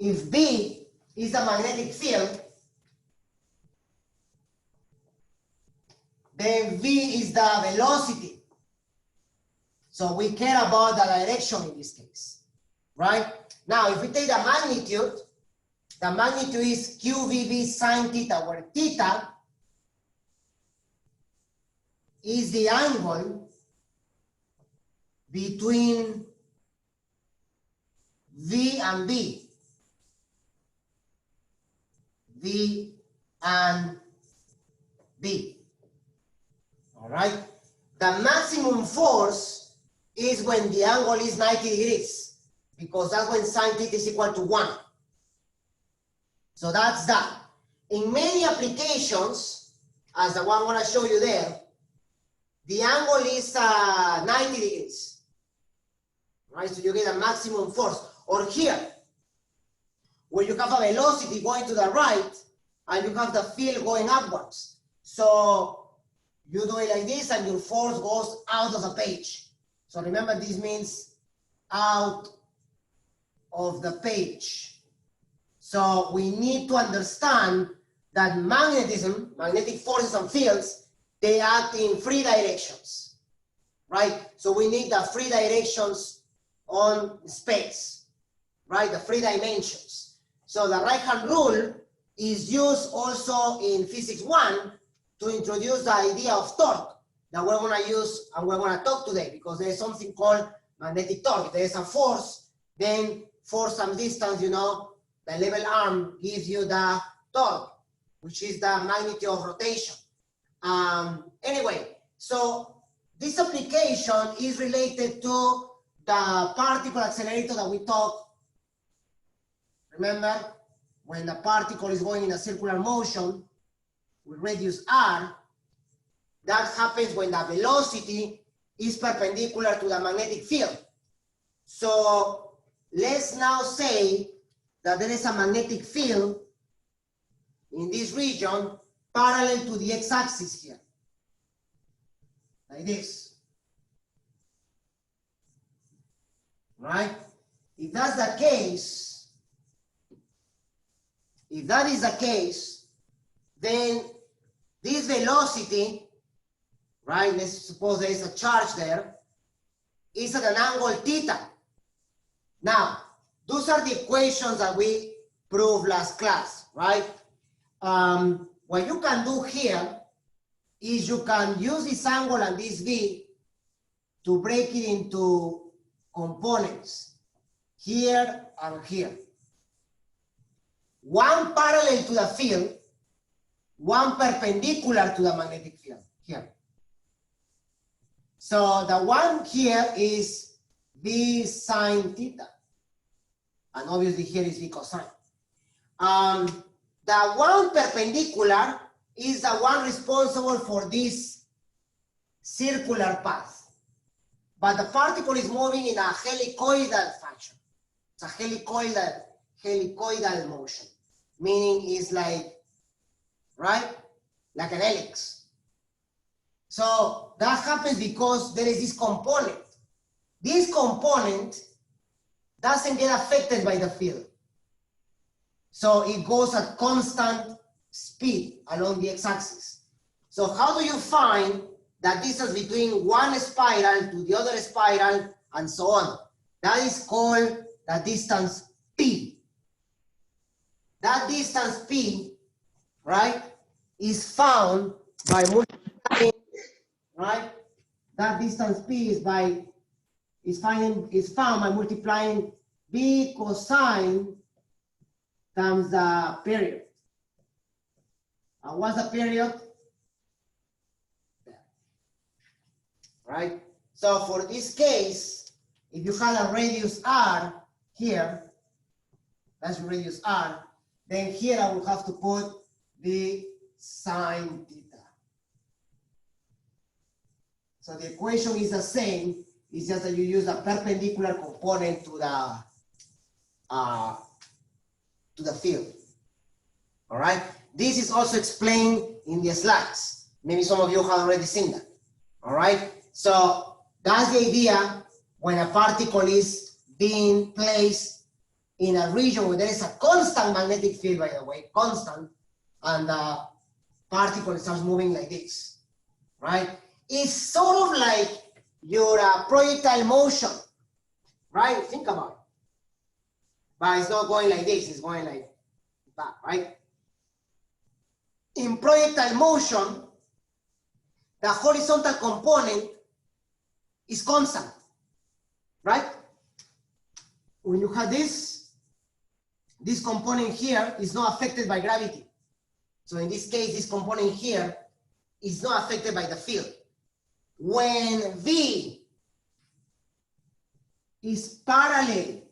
if B is a magnetic field, then V is the velocity. So we care about the direction in this case, right? Now, if we take the magnitude is QVB sine theta, where theta is the angle between V and B. V and B. All right? The maximum force is when the angle is 90 degrees, because that's when sine theta is equal to 1. So that's that. In many applications, as the one I'm going to show you there, the angle is 90 degrees. Right? So you get a maximum force. Or here, where you have a velocity going to the right, and you have the field going upwards. So you do it like this, and your force goes out of the page. So remember, this means out of the page. So we need to understand that magnetism, magnetic forces and fields, they act in 3 directions, right? So we need the 3 directions on space, right? The 3 dimensions. So the right-hand rule is used also in Physics 1 to introduce the idea of torque that we're going to use and we're going to talk today, because there's something called magnetic torque. If there's a force, then for some distance, you know, the level arm gives you the torque, which is the magnitude of rotation. Anyway, so this application is related to the particle accelerator that we talked. Remember, when the particle is going in a circular motion with radius r, that happens when the velocity is perpendicular to the magnetic field. So let's now say that there is a magnetic field in this region parallel to the x-axis here, like this, right? If that's the case, if that is the case, then this velocity, right, let's suppose there is a charge there, is at an angle theta. Now, those are the equations that we proved last class, right? What you can do here is you can use this angle and this V to break it into components, here and here. One parallel to the field, one perpendicular to the magnetic field, here. So the one here is V sine theta. And obviously here is V cosine. The one perpendicular is the one responsible for this circular path. But the particle is moving in a helicoidal fashion. It's a helicoidal motion, meaning it's like, right, like an helix. So that happens because there is this component. This component doesn't get affected by the field. So it goes at constant speed along the x-axis. So how do you find the distance between one spiral to the other spiral and so on? That is called the distance P. That distance P, right, is found by multiplying, right? That distance P is found by multiplying V cosine times the period. And what's the period? There. Right? So for this case, if you had a radius r here, that's radius r, then here I will have to put the sine theta. So the equation is the same, it's just that you use a perpendicular component to the field. All right? This is also explained in the slides. Maybe some of you have already seen that. All right? So that's the idea when a particle is being placed in a region where there is a constant magnetic field, by the way, constant, and the particle starts moving like this, right? It's sort of like your projectile motion, right? Think about it. But it's not going like this, it's going like that, right? In projectile motion, the horizontal component is constant, right? When you have this component here is not affected by gravity. So in this case, this component here is not affected by the field. When V is parallel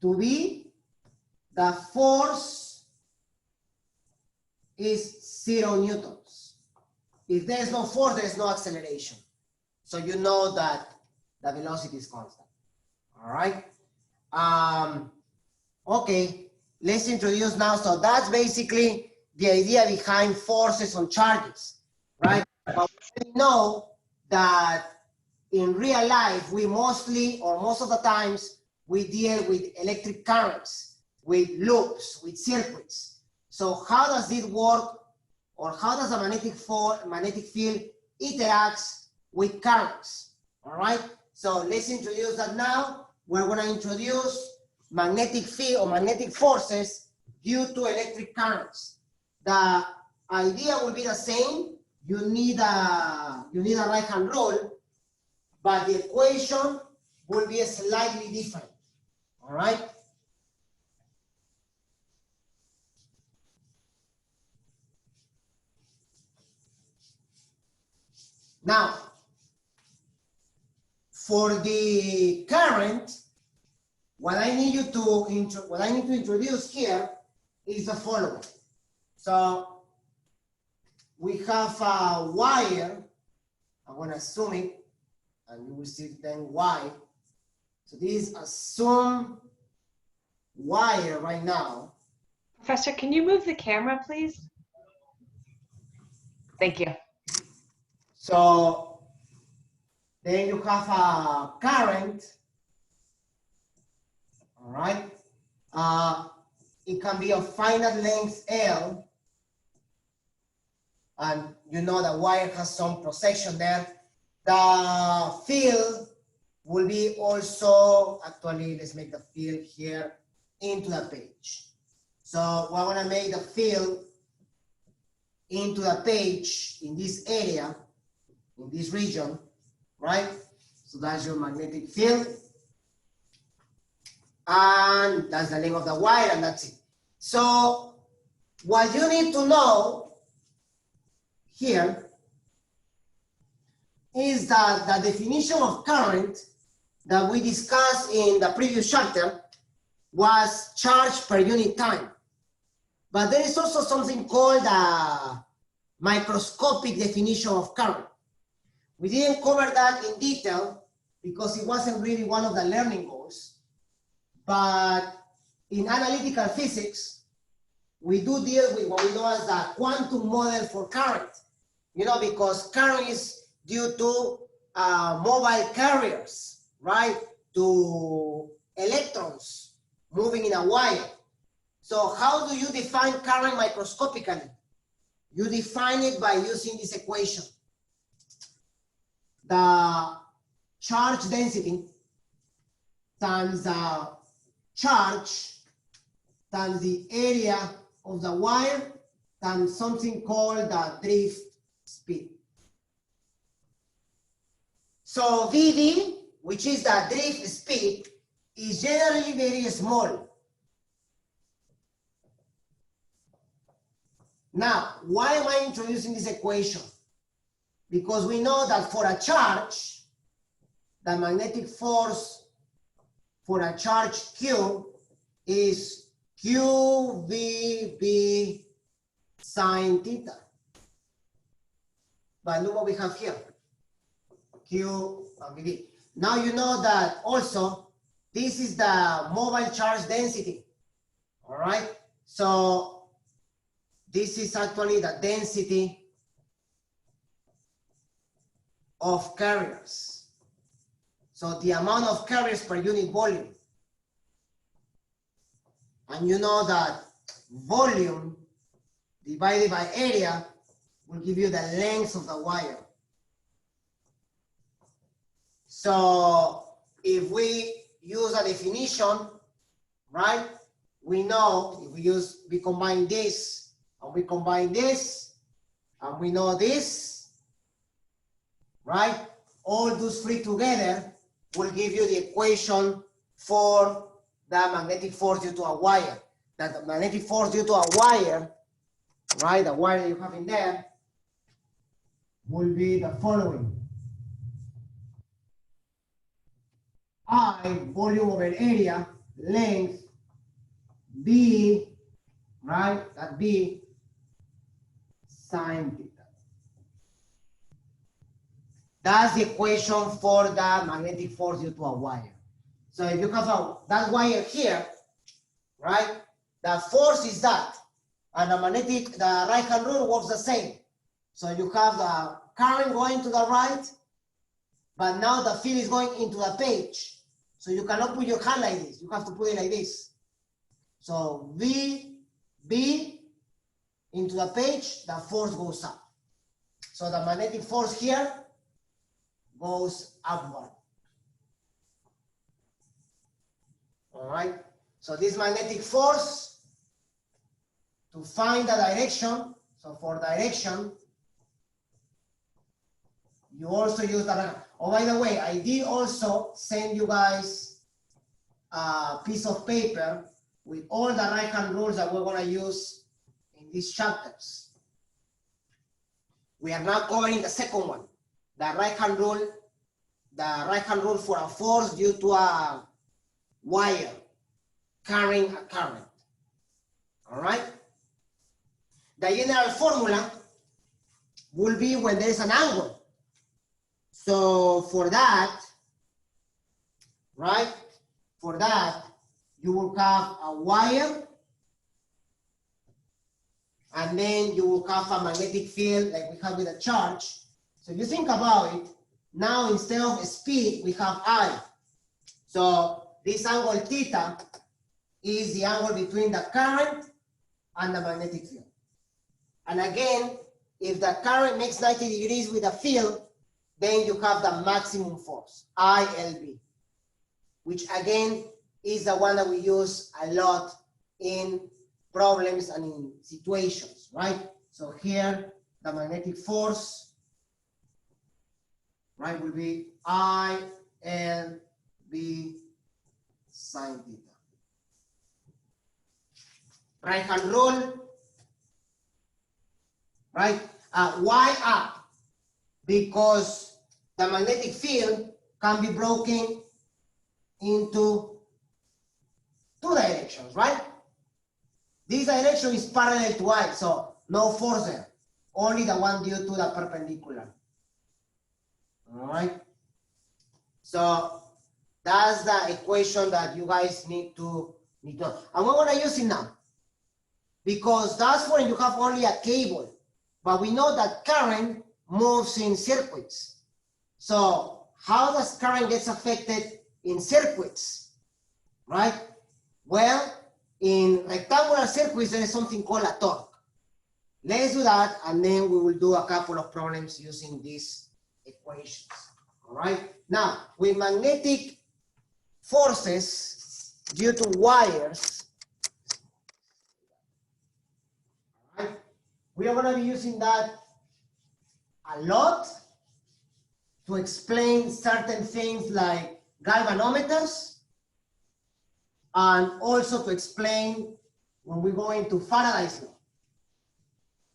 to V, the force is 0 newtons. If there's no force, there's no acceleration. So you know that the velocity is constant. All right. Okay, let's introduce now. So that's basically the idea behind forces on charges, right? But we know that in real life, we mostly, or most of the times, we deal with electric currents, with loops, with circuits. So how does this work, or how does the magnetic field interacts with currents? All right, so let's introduce that now. We're going to introduce magnetic field or magnetic forces due to electric currents. The idea will be the same. You need a right-hand rule, but the equation will be slightly different. All right. Now, for the current, what I need to introduce here is the following. So we have a wire. I'm going to assume it, and you will see then why. So this is assumed wire right now. Professor, can you move the camera, please? Thank you. So then you have a current. All right. It can be of finite length L, and you know the wire has some cross-section there. The field will be also, actually, let's make the field here into the page. So we're going to make the field into the page in this area, in this region, right? So that's your magnetic field. And that's the length of the wire, and that's it. So what you need to know here is that the definition of current that we discussed in the previous chapter was charge per unit time. But there is also something called a microscopic definition of current. We didn't cover that in detail because it wasn't really one of the learning goals. But in analytical physics, we do deal with what we know as the quantum model for current. You know, because current is due to mobile carriers, right? To electrons moving in a wire. So how do you define current microscopically? You define it by using this equation. The charge density times the charge times the area of the wire times something called the drift speed. So Vd, which is the drift speed, is generally very small. Now, why am I introducing this equation? Because we know that for a charge, the magnetic force for a charge Q is QVB sine theta. But look what we have here, Q and VB. Now you know that also this is the mobile charge density, all right? So this is actually the density of carriers. So the amount of carriers per unit volume. And you know that volume divided by area will give you the length of the wire. So if we use a definition, right, we know if we combine this and we combine this and we know this, right, all those three together will give you the equation for the magnetic force due to a wire. That the magnetic force due to a wire, right, the wire that you have in there, will be the following. I, volume over area, length, B, right, that B, sine theta. That's the equation for the magnetic force due to a wire. So if you have that wire here, right, the force is that, and the right-hand rule works the same. So you have the current going to the right, but now the field is going into the page. So you cannot put your hand like this. You have to put it like this. So B into the page, the force goes up. So the magnetic force here goes upward. All right. So this magnetic force, to find the direction, so for direction, you also use the, oh, by the way, I did also send you guys a piece of paper with all the right-hand rules that we're going to use in these chapters. We are now covering the second one, the right-hand rule for a force due to a wire carrying a current. All right? The general formula will be when there is an angle. So for that, right, for that, you will have a wire, and then you will have a magnetic field like we have with a charge. So if you think about it, now instead of speed, we have I. So this angle theta is the angle between the current and the magnetic field. And again, if the current makes 90 degrees with the field, then you have the maximum force, ILB, which again is the one that we use a lot in problems and in situations, right? So here, the magnetic force, right, will be ILB sine theta. Right-hand rule, right? Why up? Because the magnetic field can be broken into two directions, right? This direction is parallel to I, so no force there, only the one due to the perpendicular. All right? So that's the equation that you guys need to. And we're going to use it now, because that's when you have only a cable, but we know that current moves in circuits. So how does current gets affected in circuits, right? Well, in rectangular circuits, there is something called a torque. Let's do that, and then we will do a couple of problems using these equations, all right? Now, with magnetic forces due to wires, all right, we are going to be using that a lot to explain certain things like galvanometers, and also to explain when we go into Faraday's law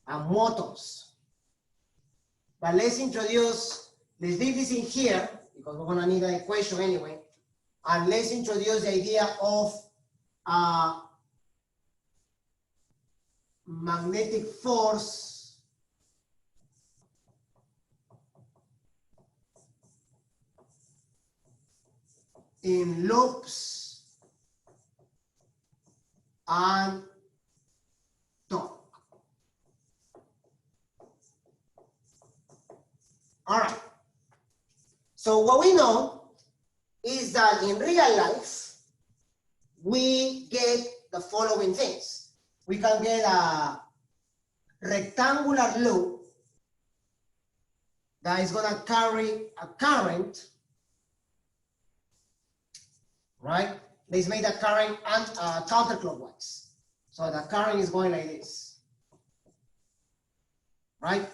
and motors. But let's leave this in here, because we're gonna need an equation anyway, and let's introduce the idea of magnetic force in loops and torque. All right. So what we know is that in real life, we get the following things. We can get a rectangular loop that is gonna carry a current, right? Let's make the current counterclockwise. So the current is going like this, right?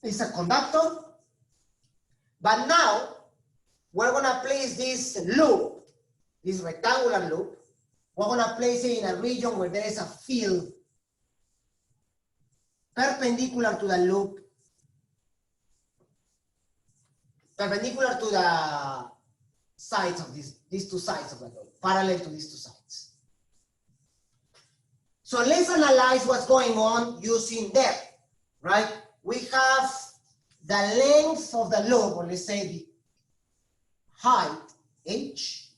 It's a conductor, but now we're gonna place this loop, this rectangular loop, we're gonna place it in a region where there is a field perpendicular to the loop, perpendicular to the sides of these two sides of the loop, parallel to these two sides. So let's analyze what's going on using depth, right? We have the length of the loop, or let's say the height, h,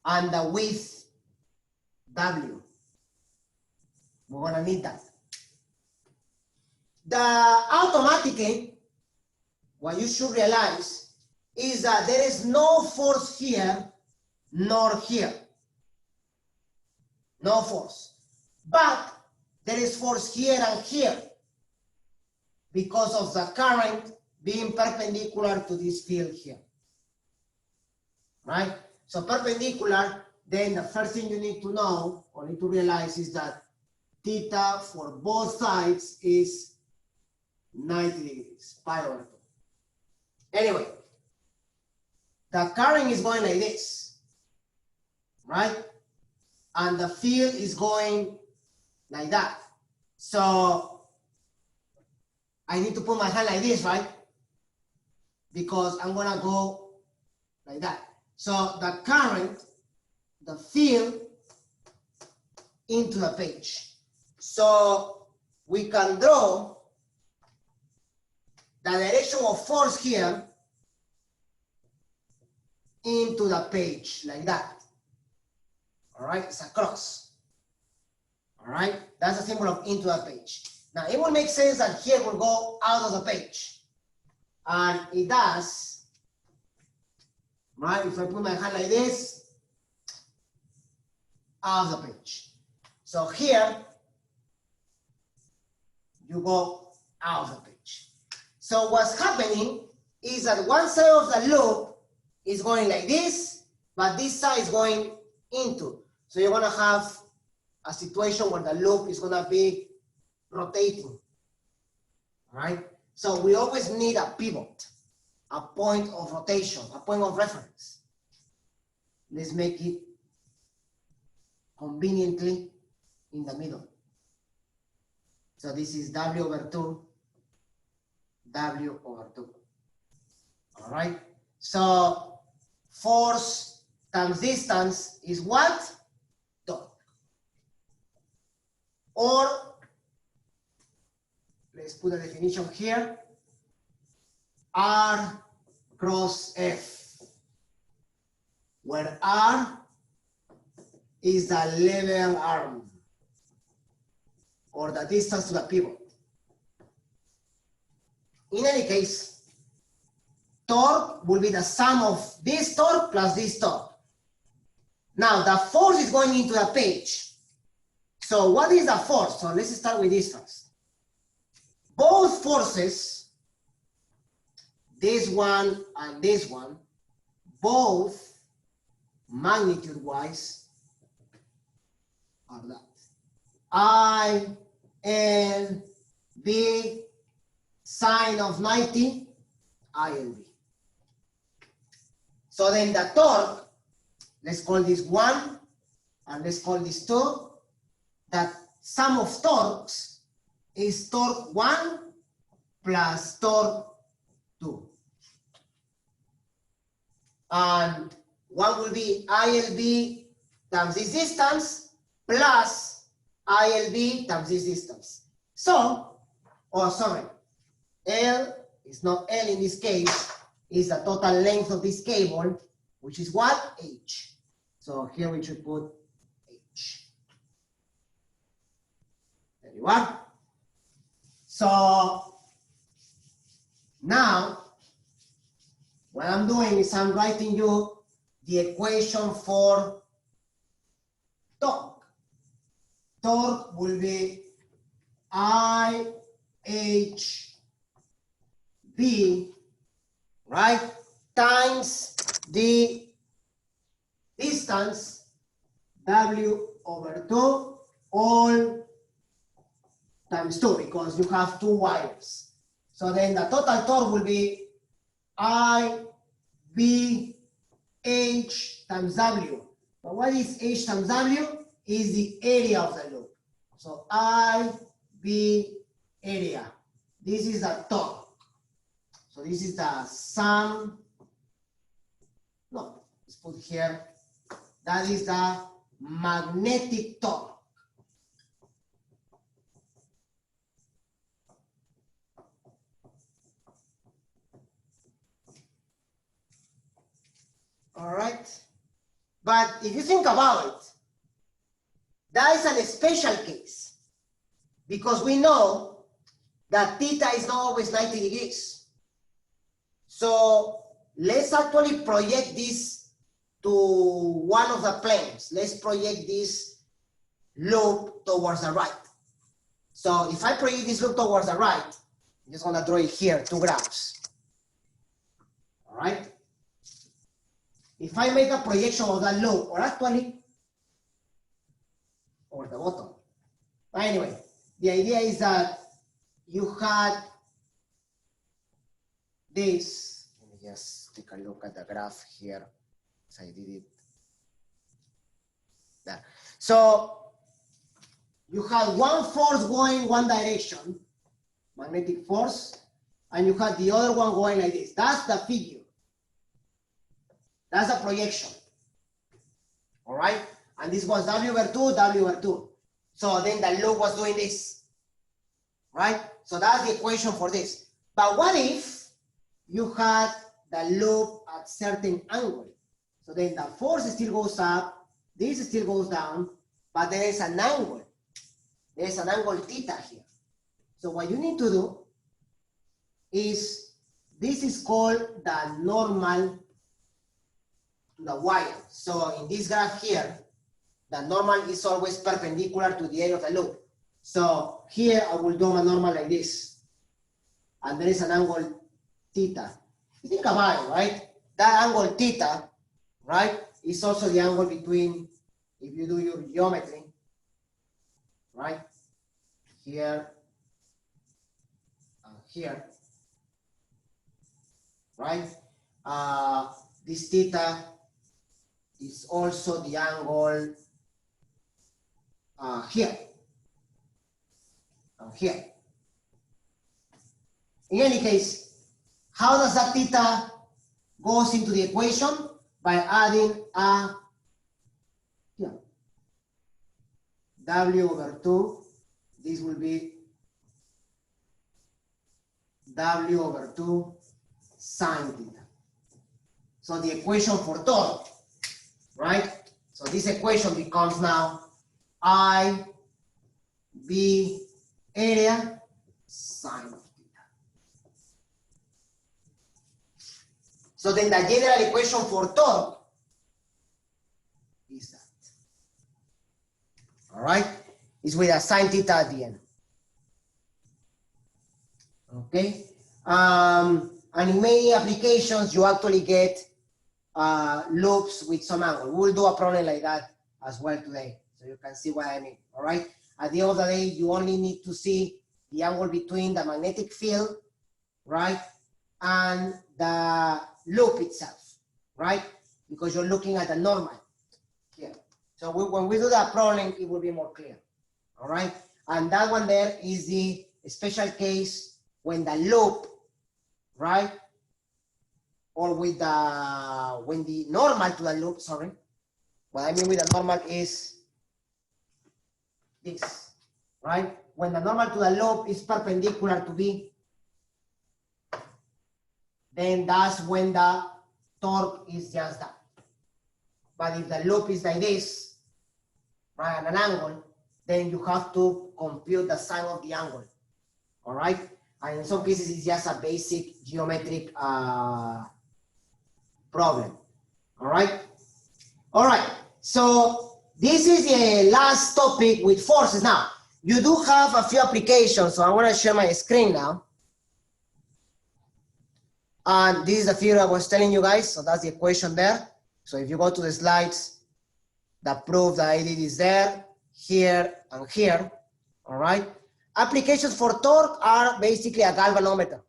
and the width, w. We're gonna need that. Automatically, what you should realize is that there is no force here nor here. No force. But there is force here and here because of the current being perpendicular to this field here. Right? So perpendicular, then the first thing you need to know or need to realize is that theta for both sides is 90 degrees, pi over 2. Anyway, the current is going like this, right? And the field is going like that. So I need to put my hand like this, right? Because I'm gonna go like that. So the current, the field into the page. So we can draw the direction of force here into the page like that. All right, it's a cross. All right, that's a symbol of into the page. Now it will make sense that here will go out of the page. And it does, right? If I put my hand like this, out of the page. So here, you go out of the page. So what's happening is that one side of the loop is going like this, but this side is going into. So you're gonna have a situation where the loop is gonna be rotating, all right? So we always need a pivot, a point of rotation, a point of reference. Let's make it conveniently in the middle. So this is W over 2, W over 2. All right? So force times distance is what? Torque. Or, let's put a definition here, R cross F, where R is the level arm, or the distance to the pivot. In any case, torque will be the sum of this torque plus this torque. Now, the force is going into the page. So what is the force? So let's start with this first. Both forces, this one and this one, both magnitude-wise are that. I, L, B, sine of 90, I and B. So then the torque, let's call this 1, and let's call this 2. That sum of torques is torque 1 plus torque 2. And 1 will be ILB times this distance plus ILB times this distance. So, oh sorry, L is not L in this case, is the total length of this cable, which is what? H. So here we should put H. There you are. So now, what I'm doing is I'm writing you the equation for torque. Torque will be IHB, right, times the distance W/2 all times 2, because you have 2 wires. So then the total torque will be IBH times W. But what is H times W? Is the area of the loop. So IB area. This is the torque. So this is the sum. No, let's put here. That is the magnetic torque. All right. But if you think about it, that is a special case, because we know that theta is not always 90 degrees. So let's actually project this to one of the planes. Let's project this loop towards the right. So if I project this loop towards the right, I'm just gonna draw it here, 2 graphs. All right. If I make a projection of that loop, or actually, over the bottom. But anyway, the idea is that you had this. Let me just take a look at the graph here. So I did it there. So you had one force going one direction, magnetic force, and you had the other one going like this. That's the figure. That's a projection. All right? And this was W/2, W/2. So then the loop was doing this. Right? So that's the equation for this. But what if you had the loop at certain angle? So then the force still goes up, this still goes down, but there is an angle. There's an angle theta here. So what you need to do is, this is called the normal to the wire. So in this graph here, the normal is always perpendicular to the area of the loop. So here I will do a normal like this. And there is an angle theta. Think about it, right? That angle theta, right, is also the angle between, if you do your geometry, right, here and here, right? This theta is also the angle here and here. In any case, how does that theta goes into the equation? By adding a W/2. This will be W/2 sine theta. So the equation for torque, right? So this equation becomes now IB area sine theta. So then the general equation for torque is that. All right? It's with a sine theta at the end. Okay? And in many applications, you actually get loops with some angle. We'll do a problem like that as well today, so you can see what I mean. All right? At the end of the day, you only need to see the angle between the magnetic field, right, and the loop itself, right? Because you're looking at the normal here. So when we do that problem, it will be more clear. All right? And that one there is the special case when the loop, right, or with the, when the normal to the loop, sorry. What I mean with the normal is this, right? When the normal to the loop is perpendicular to B, then that's when the torque is just that. But if the loop is like this, right, at an angle, then you have to compute the sine of the angle. All right? And in some cases, it's just a basic geometric problem. All right? All right, so this is the last topic with forces. Now, you do have a few applications, so I'm going to share my screen now. And this is the figure I was telling you guys, so that's the equation there. So if you go to the slides, the proof that I did is there, here, and here, all right? Applications for torque are basically a galvanometer,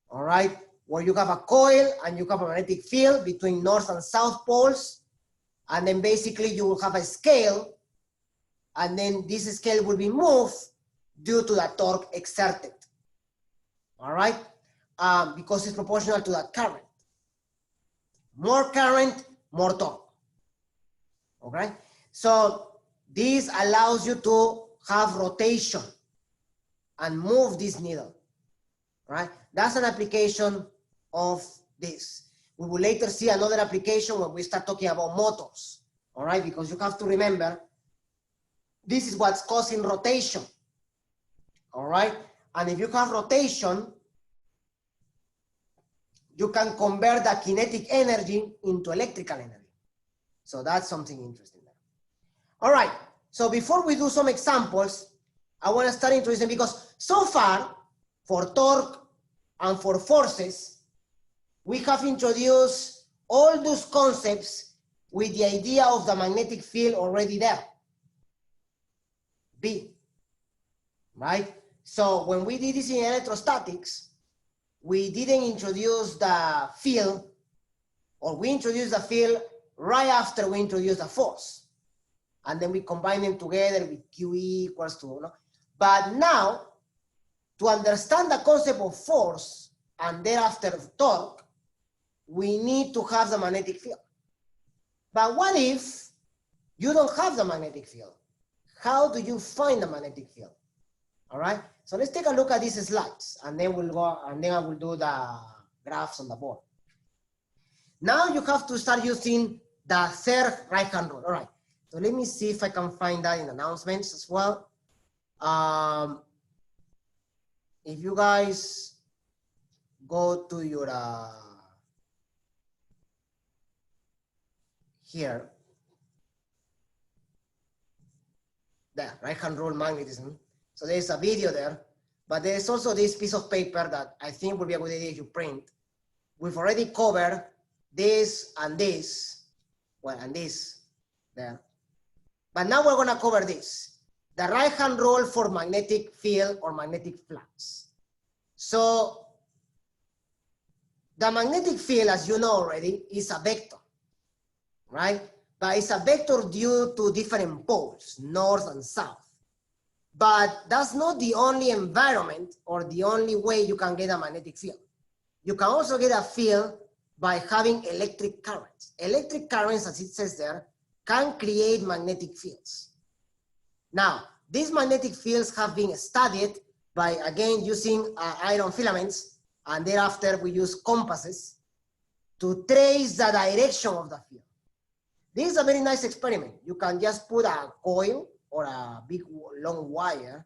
all right? Where you have a coil and you have a magnetic field between north and south poles, and then basically you will have a scale, and then this scale will be moved due to the torque exerted, all right? Because it's proportional to that current. More current, more torque, okay? So this allows you to have rotation and move this needle, right? That's an application of this. We will later see another application when we start talking about motors, all right? Because you have to remember, this is what's causing rotation, all right? And if you have rotation, you can convert the kinetic energy into electrical energy. So that's something interesting there. All right, so before we do some examples, I want to start introducing, because so far, for torque and for forces, we have introduced all those concepts with the idea of the magnetic field already there. B, right? So when we did this in electrostatics, we didn't introduce the field, or we introduced the field right after we introduced the force. And then we combine them together with QE equals to, you know? But now, to understand the concept of force and thereafter torque, we need to have the magnetic field. But what if you don't have the magnetic field? How do you find the magnetic field? All right, so let's take a look at these slides, and then we'll go, and then I will do the graphs on the board. Now you have to start using the third right-hand rule. All right, so let me see if I can find that in announcements as well. If you guys go to your, here, there, right-hand rule magnetism. So there's a video there, but there's also this piece of paper that I think would be a good idea if you print. We've already covered this and this, well, and this there. But now we're gonna cover this, the right-hand rule for magnetic field or magnetic flux. So the magnetic field, as you know already, is a vector, right? But it's a vector due to different poles, north and south. But that's not the only environment or the only way you can get a magnetic field. You can also get a field by having electric currents. Electric currents, as it says there, can create magnetic fields. Now, these magnetic fields have been studied by, again, using iron filaments, and thereafter we use compasses to trace the direction of the field. This is a very nice experiment. You can just put a coil or a big long wire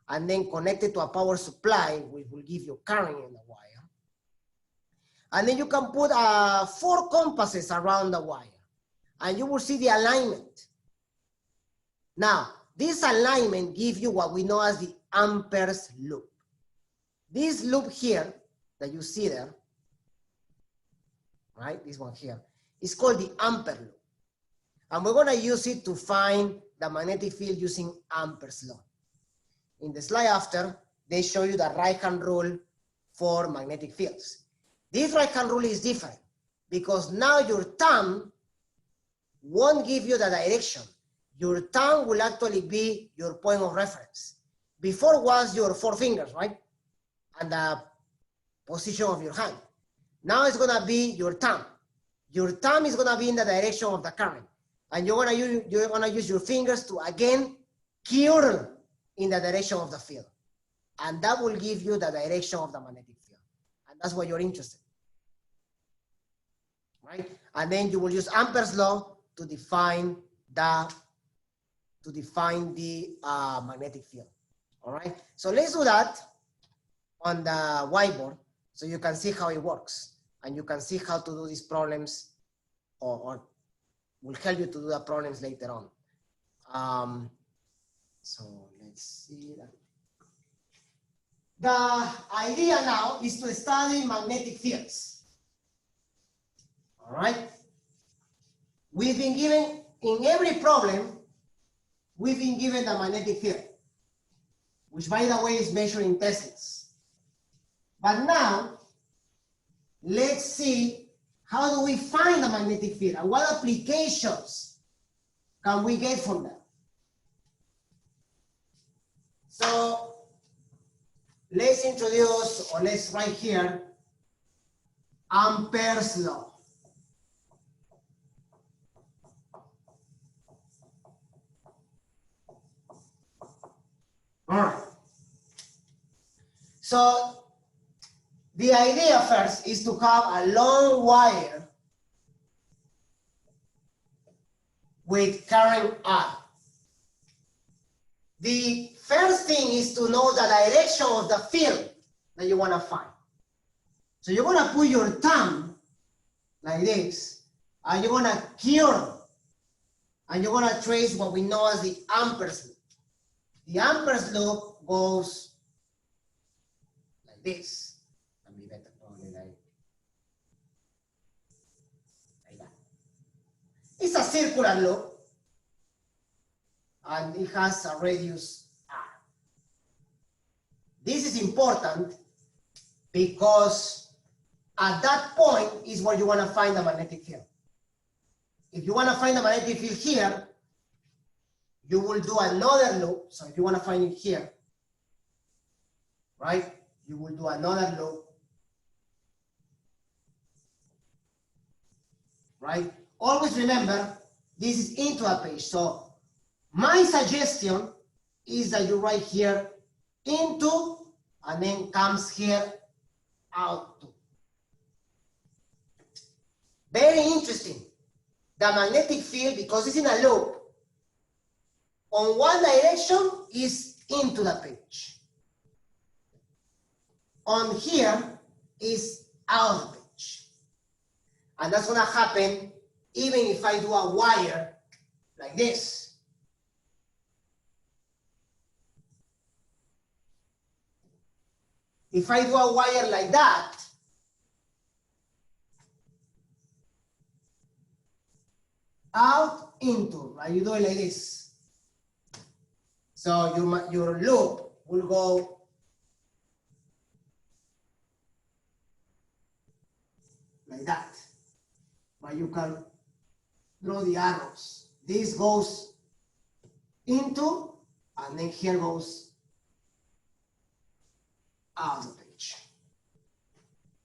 and then connect it to a power supply, which will give you current in the wire. And then you can put 4 compasses around the wire, and you will see the alignment. Now, this alignment gives you what we know as the Ampere's loop. This loop here that you see there, right, this one here, is called the Ampere loop. And we're gonna use it to find the magnetic field using Ampere's law. In the slide after, they show you the right-hand rule for magnetic fields. This right-hand rule is different because now your thumb won't give you the direction. Your thumb will actually be your point of reference. Before was your 4 fingers, right? And the position of your hand. Now it's gonna be your thumb. Your thumb is gonna be in the direction of the current. And you're gonna use your fingers to again curl in the direction of the field. And that will give you the direction of the magnetic field. And that's what you're interested in, right? And then you will use Ampere's law to define the magnetic field, all right? So let's do that on the whiteboard so you can see how it works. And you can see how to do these problems or will help you to do the problems later on. So let's see that. The idea now is to study magnetic fields. All right? We've been given, in every problem, we've been given the magnetic field, which by the way is measured in Teslas. But now, let's see how do we find the magnetic field and what applications can we get from that. So let's introduce, or let's write here, Ampere's law. All right. So the idea first is to have a long wire with current I. The first thing is to know the direction of the field that you want to find. So you're going to put your thumb like this, and you're going to curve, and you're going to trace what we know as the Ampere's loop. The Ampere's loop goes like this. Let me better probably like that. It's a circular loop, and it has a radius r. This is important because at that point is where you want to find the magnetic field. If you want to find the magnetic field here, you will do another loop. So if you want to find it here, right, you will do another loop, right? Always remember, this is into a page. So my suggestion is that you write here into, and then comes here out to. Very interesting. The magnetic field, because it's in a loop, on one direction is into the page. On here is out of the page. And that's going to happen even if I do a wire like this. If I do a wire like that, out into, right? You do it like this. So your loop will go like that. But you can draw the arrows. This goes into, and then here goes out of the page.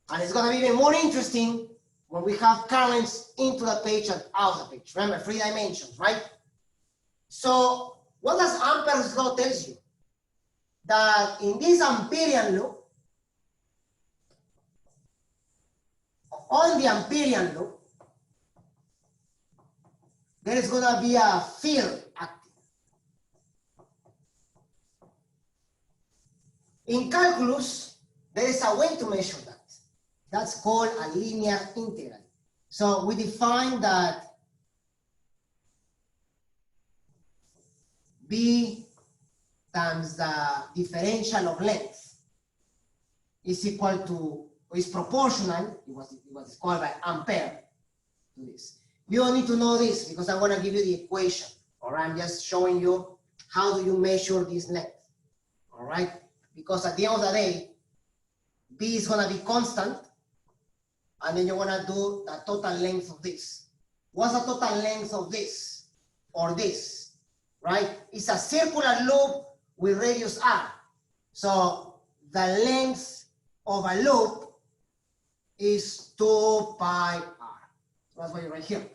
And it's going to be even more interesting when we have currents into the page and out of the page. Remember, 3 dimensions, right? So what does Ampere's law tells you? That in this Amperian loop, on the Amperian loop, there is going to be a field active. In calculus, there is a way to measure that. That's called a linear integral. So we define that B times the differential of length is equal to, or is proportional, it was called by Ampere, to this. You don't need to know this because I'm going to give you the equation, or I'm just showing you how do you measure this length, all right? Because at the end of the day, B is going to be constant, and then you're going to do the total length of this. What's the total length of this, or this, right? It's a circular loop with radius r. So the length of a loop is 2 pi r. So that's why you write here.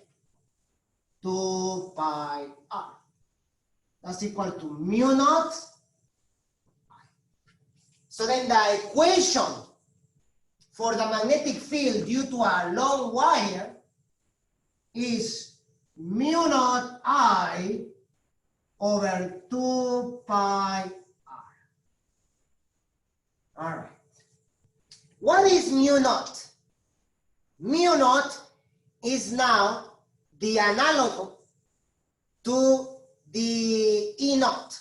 2 pi r. That's equal to mu naught I. So then the equation for the magnetic field due to a long wire is mu naught I over 2 pi r. All right. What is mu naught? Mu naught is now the analog to the E naught.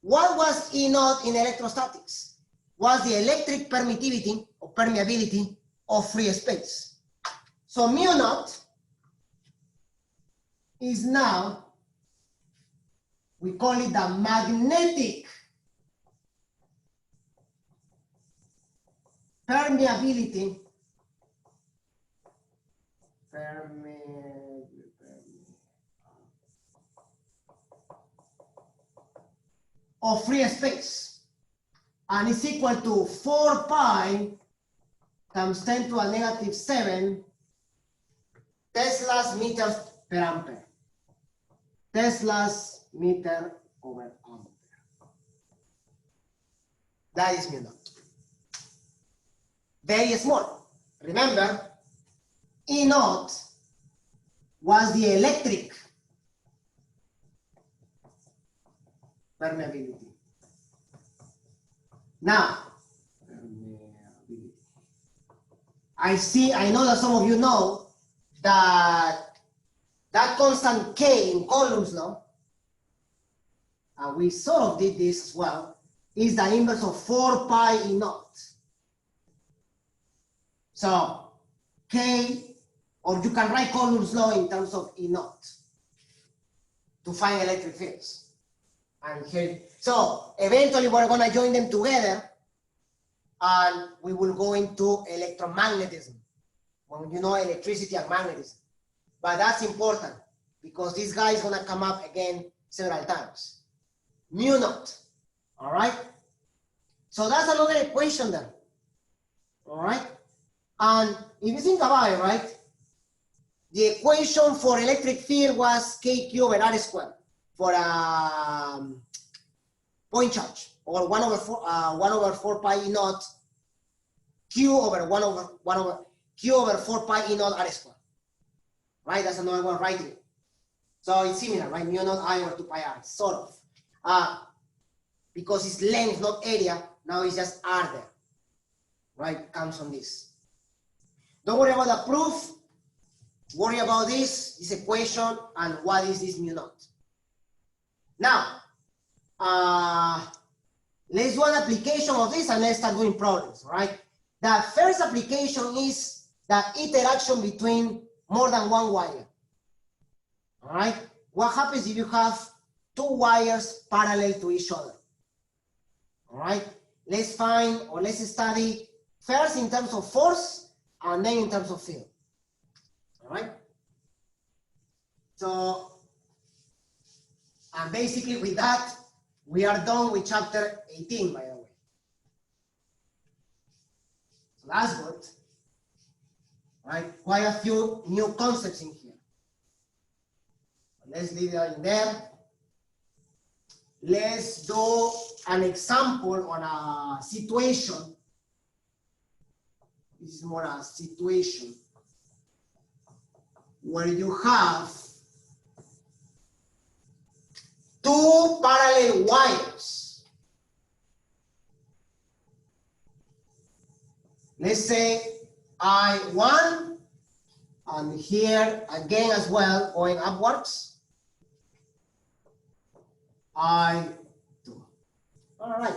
What was E naught in electrostatics? Was the electric permittivity or permeability of free space. So mu naught is now, we call it the magnetic permeability of free space, and it's equal to 4 pi times 10 to a negative 7 Tesla's meters per ampere. Tesla's meter over ampere. That is mu naught. Very small. Remember, E naught was the electric permeability. Now, I know that some of you know that constant K in Coulomb's law, and we sort of did this as well, is the inverse of 4 pi E naught. So K, or you can write Coulomb's law in terms of E naught to find electric fields. And here, so eventually we're going to join them together and we will go into electromagnetism, when you know electricity and magnetism. But that's important because this guy is going to come up again several times. Mu naught, all right? So that's another equation there, all right? And if you think about it, right, the equation for electric field was KQ over R squared for a point charge, or 1 over 4 pi E naught Q over 4 pi E naught R squared. Right, that's another one right here. So it's similar, right? Mu naught I over 2 pi R, sort of. Because it's length, not area, now it's just R there. Right, comes from this. Don't worry about the proof. Worry about this equation, and what is this mu naught. Now, let's do an application of this and let's start doing problems, right? The first application is the interaction between more than one wire, all right? What happens if you have 2 wires parallel to each other, all right? Let's find, or let's study first in terms of force and then in terms of field, all right? So, and basically with that, we are done with chapter 18, by the way. So that's good, right? Quite a few new concepts in here. Let's leave that in there. Let's do an example on a situation. This is more a situation where you have 2 parallel wires. Let's say I1, and here again as well, going upwards, I2. All right.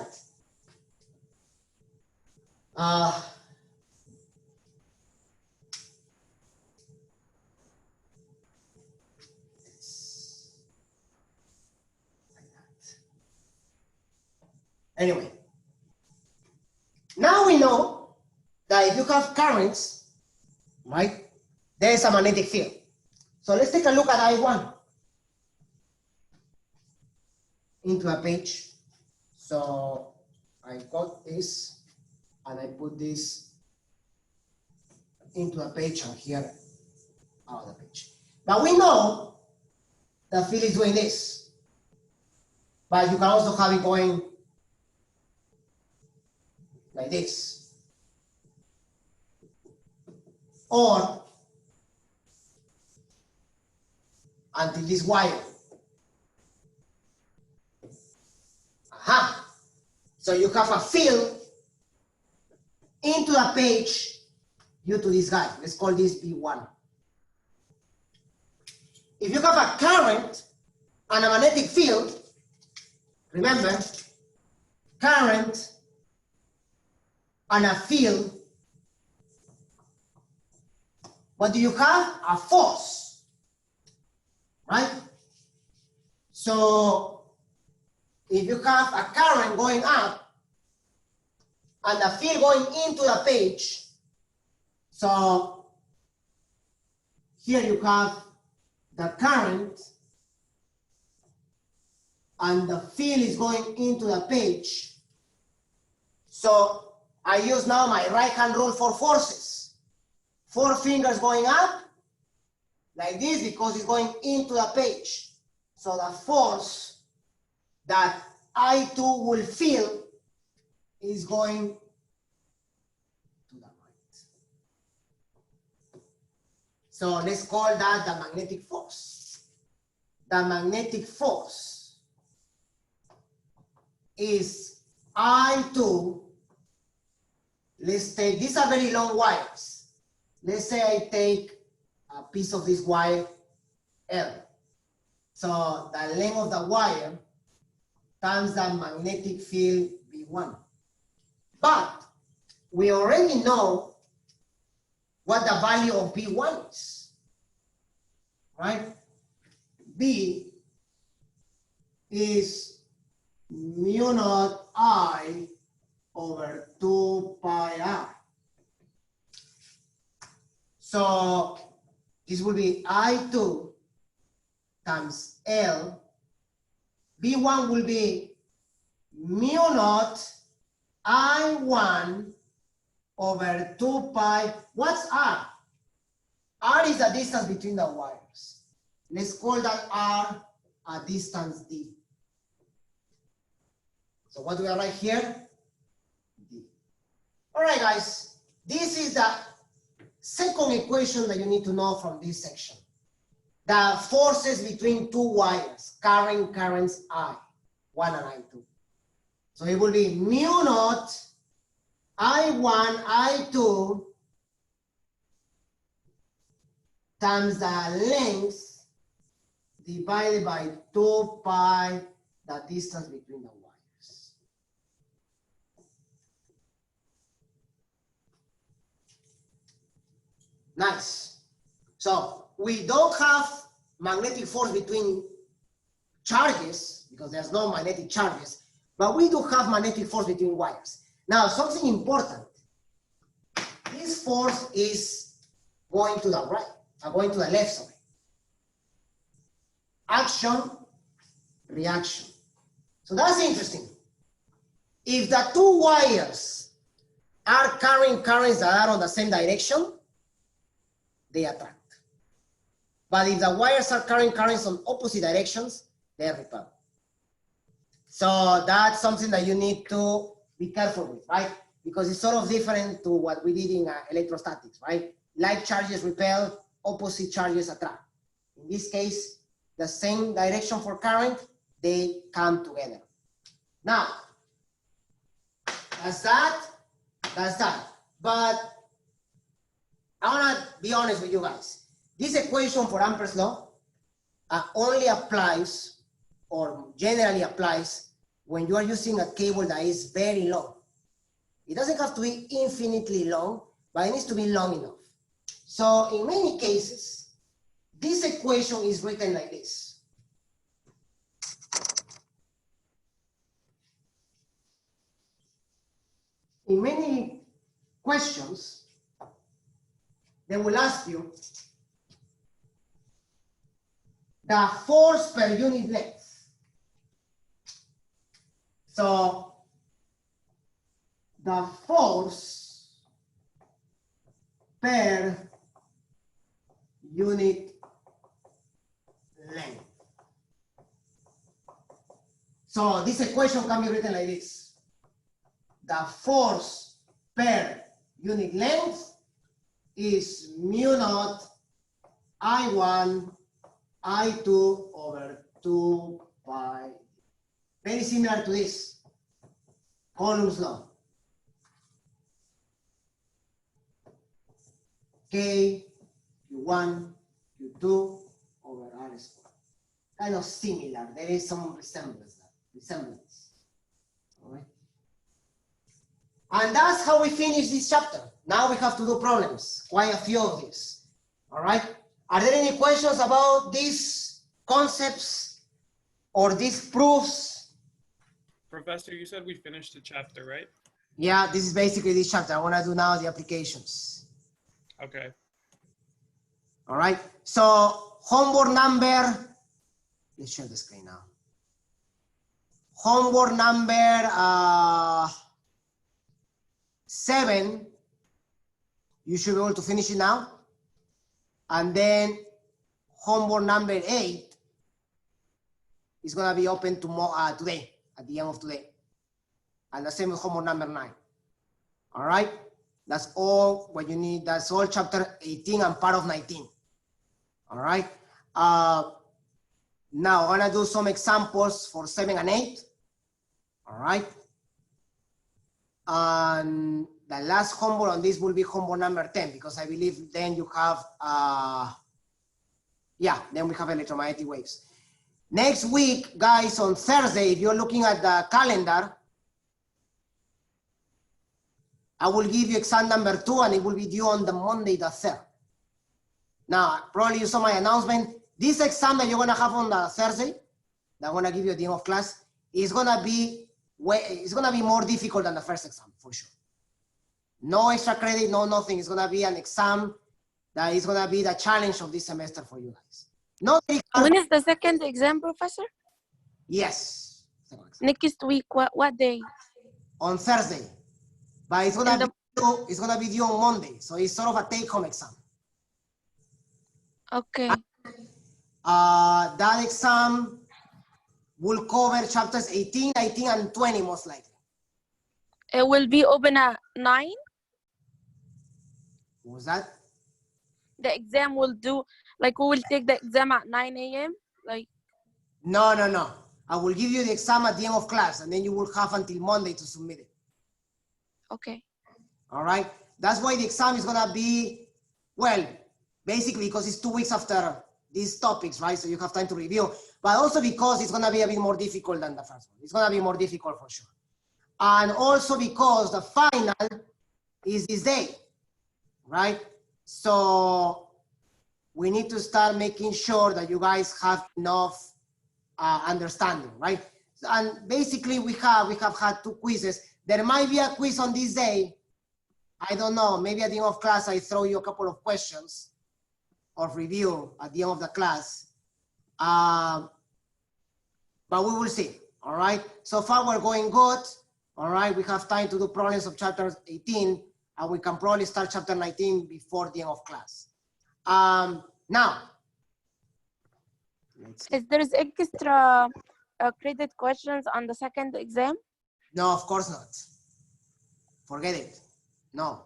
Anyway, now we know that if you have currents, right, there is a magnetic field. So let's take a look at I1 into a page. So I got this and I put this into a page, and here out of the page. Now we know the field is doing this, but you can also have it going like this, or until this wire. Aha! So you have a field into the page due to this guy. Let's call this B1. if you have a current and a magnetic field, remember, current and a field, what do you have? A force, right? So if you have a current going up and a field going into the page, so here you have the current and the field is going into the page. So I use now my right hand rule for forces. 4 fingers going up like this because it's going into the page. So the force that I2 will feel is going to the right. So let's call that the magnetic force. The magnetic force is I2. Let's take, these are very long wires. Let's say I take a piece of this wire L. So the length of the wire times the magnetic field V1. But we already know what the value of V1 is, right? V is mu naught I over 2 pi r. So this will be I2 times L. V1 will be mu naught I1 over 2 pi. What's R? R is the distance between the wires. Let's call that R a distance D. So what do we write here? D. All right, guys. This is the second equation that you need to know from this section. The forces between 2 wires carrying currents I, 1 and I2. So it will be mu naught I1, I2 times the length divided by 2 pi, the distance between the wires. Nice. So we don't have magnetic force between charges because there's no magnetic charges, but we do have magnetic force between wires. Now, something important. This force is going to the right, going to the left, sorry. Action, reaction. So that's interesting. If the 2 wires are carrying currents that are on the same direction, they attract. But if the wires are carrying currents on opposite directions, they repel. So that's something that you need to be careful with, right? Because it's sort of different to what we did in electrostatics, right? Like charges repel, opposite charges attract. In this case, the same direction for current, they come together. Now, that's that. But I want to be honest with you guys. This equation for Ampere's law only applies, or generally applies, when you are using a cable that is very long. It doesn't have to be infinitely long, but it needs to be long enough. So in many cases, this equation is written like this. In many questions, they will ask you the force per unit length. So the force per unit length. So this equation can be written like this. The force per unit length is mu naught I1 I2 over 2 pi. Very similar to this, Coulomb's law. K, Q1, Q2 over R squared. Kind of similar. There is some resemblance. All right. And that's how we finish this chapter. Now we have to do problems. Quite a few of these. All right. Are there any questions about these concepts or these proofs? Professor, you said we finished the chapter, right? Yeah, this is basically this chapter. I want to do now the applications. Okay. All right. So homework number, let's share the screen now. Homework number 7, you should be able to finish it now. And then homework number 8 is going to be open tomorrow, today, at the end of today. And the same with homework number 9. All right. That's all what you need. That's all chapter 18 and part of 19. All right. Now I'm going to do some examples for 7 and 8. All right. And the last homework on this will be homework number 10, because I believe then you have, then we have electromagnetic waves. Next week, guys, on Thursday, if you're looking at the calendar, I will give you exam number 2, and it will be due on the Monday, the 3rd. Now, probably you saw my announcement. This exam that you're going to have on the Thursday, that I'm going to give you at the end of class, is going to be more difficult than the first exam, for sure. No extra credit, no nothing. It's going to be an exam that is going to be the challenge of this semester for you guys. When is the second exam, Professor? Yes. Next week, what day? On Thursday. But it's going to be due on Monday. So it's sort of a take-home exam. Okay. That exam will cover chapters 18, 19, and 20 most likely. It will be open at 9? What was that? The exam will do, like we will take the exam at 9 a.m.? Like. No. I will give you the exam at the end of class, and then you will have until Monday to submit it. Okay. All right. That's why the exam is going to be, well, basically because it's 2 weeks after these topics, right? So you have time to review, but also because it's going to be a bit more difficult than the first one. It's going to be more difficult for sure. And also because the final is this day, right? So we need to start making sure that you guys have enough understanding, right? And basically we have had 2 quizzes. There might be a quiz on this day. I don't know, maybe at the end of class, I throw you a couple of questions of review at the end of the class. But we will see, all right? So far we're going good, all right? We have time to do problems of chapter 18, and we can probably start chapter 19 before the end of class. Now, Is there extra credit questions on the second exam? no, of course not. Forget it. No.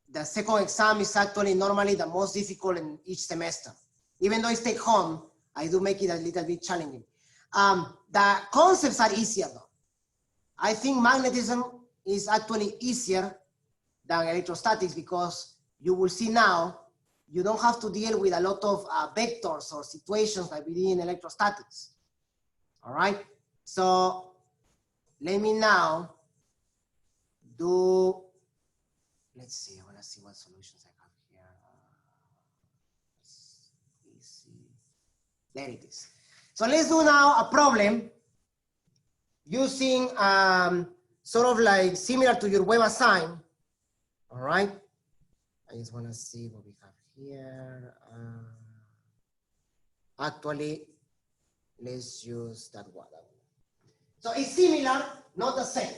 The second exam is actually normally the most difficult in each semester. Even though it's take home, I do make it a little bit challenging. The concepts are easier though. I think magnetism is actually easier than electrostatics because you will see now, you don't have to deal with a lot of vectors or situations like we did in electrostatics. All right. So let me now do, let's see, I want to see what solutions I have here. Easy. There it is. So let's do now a problem using sort of like similar to your web assign. All right. I just want to see what we have here. Actually, let's use that one. So it's similar, not the same.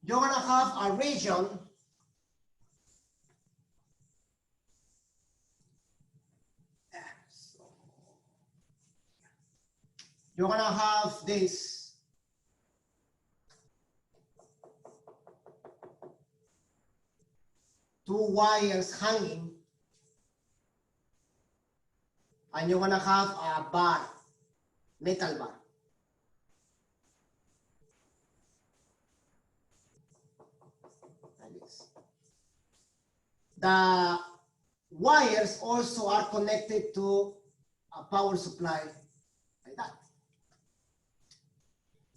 You're gonna have a region you're gonna have this. Two wires hanging, and you're gonna have a bar, metal bar. Like this. The wires also are connected to a power supply like that.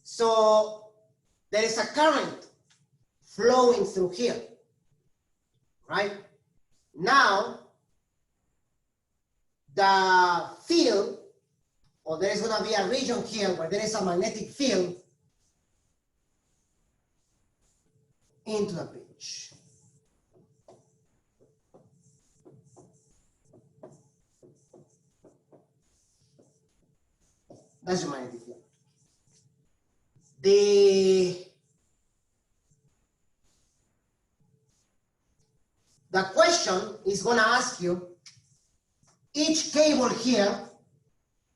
So there is a current flowing through here, right? Now, the field, or there is going to be a region here where there is a magnetic field into the page. That's your magnetic field. The question is going to ask you, each cable here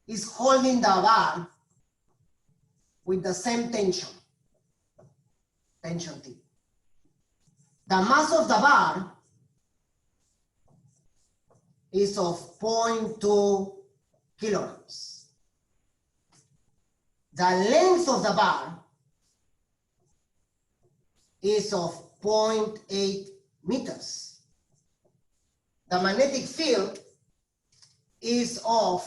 is holding the bar with the same tension, tension T. The mass of the bar is of 0.2 kilograms. The length of the bar is of 0.8 meters. The magnetic field is of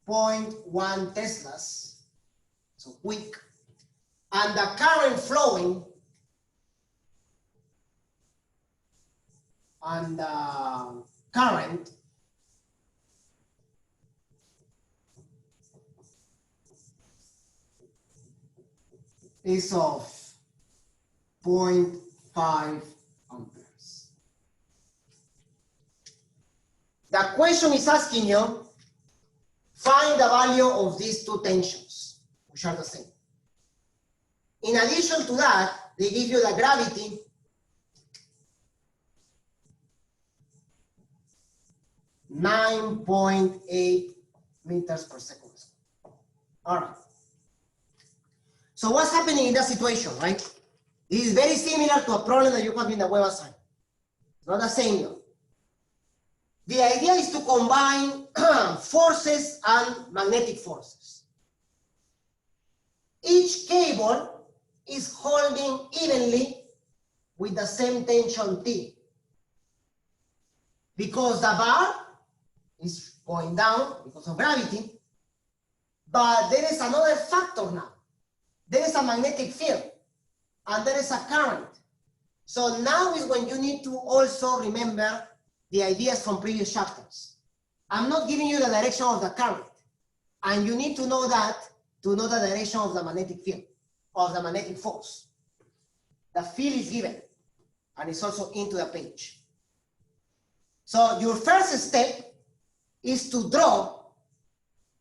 0.1 Teslas, so weak, and the current flowing and the current is of 0.5 amperes. The question is asking you, find the value of these two tensions, which are the same. In addition to that, they give you the gravity (9.8 meters per second). All right. So what's happening in that situation, right? This is very similar to a problem that you have in the web assignment. It's not the same though. The idea is to combine forces and magnetic forces. Each cable is holding evenly with the same tension T, because the bar is going down because of gravity, but there is another factor now. There is a magnetic field and there is a current. So now is when you need to also remember the ideas from previous chapters. I'm not giving you the direction of the current, and you need to know that to know the direction of the magnetic field, of the magnetic force. The field is given, and it's also into the page. So your first step is to draw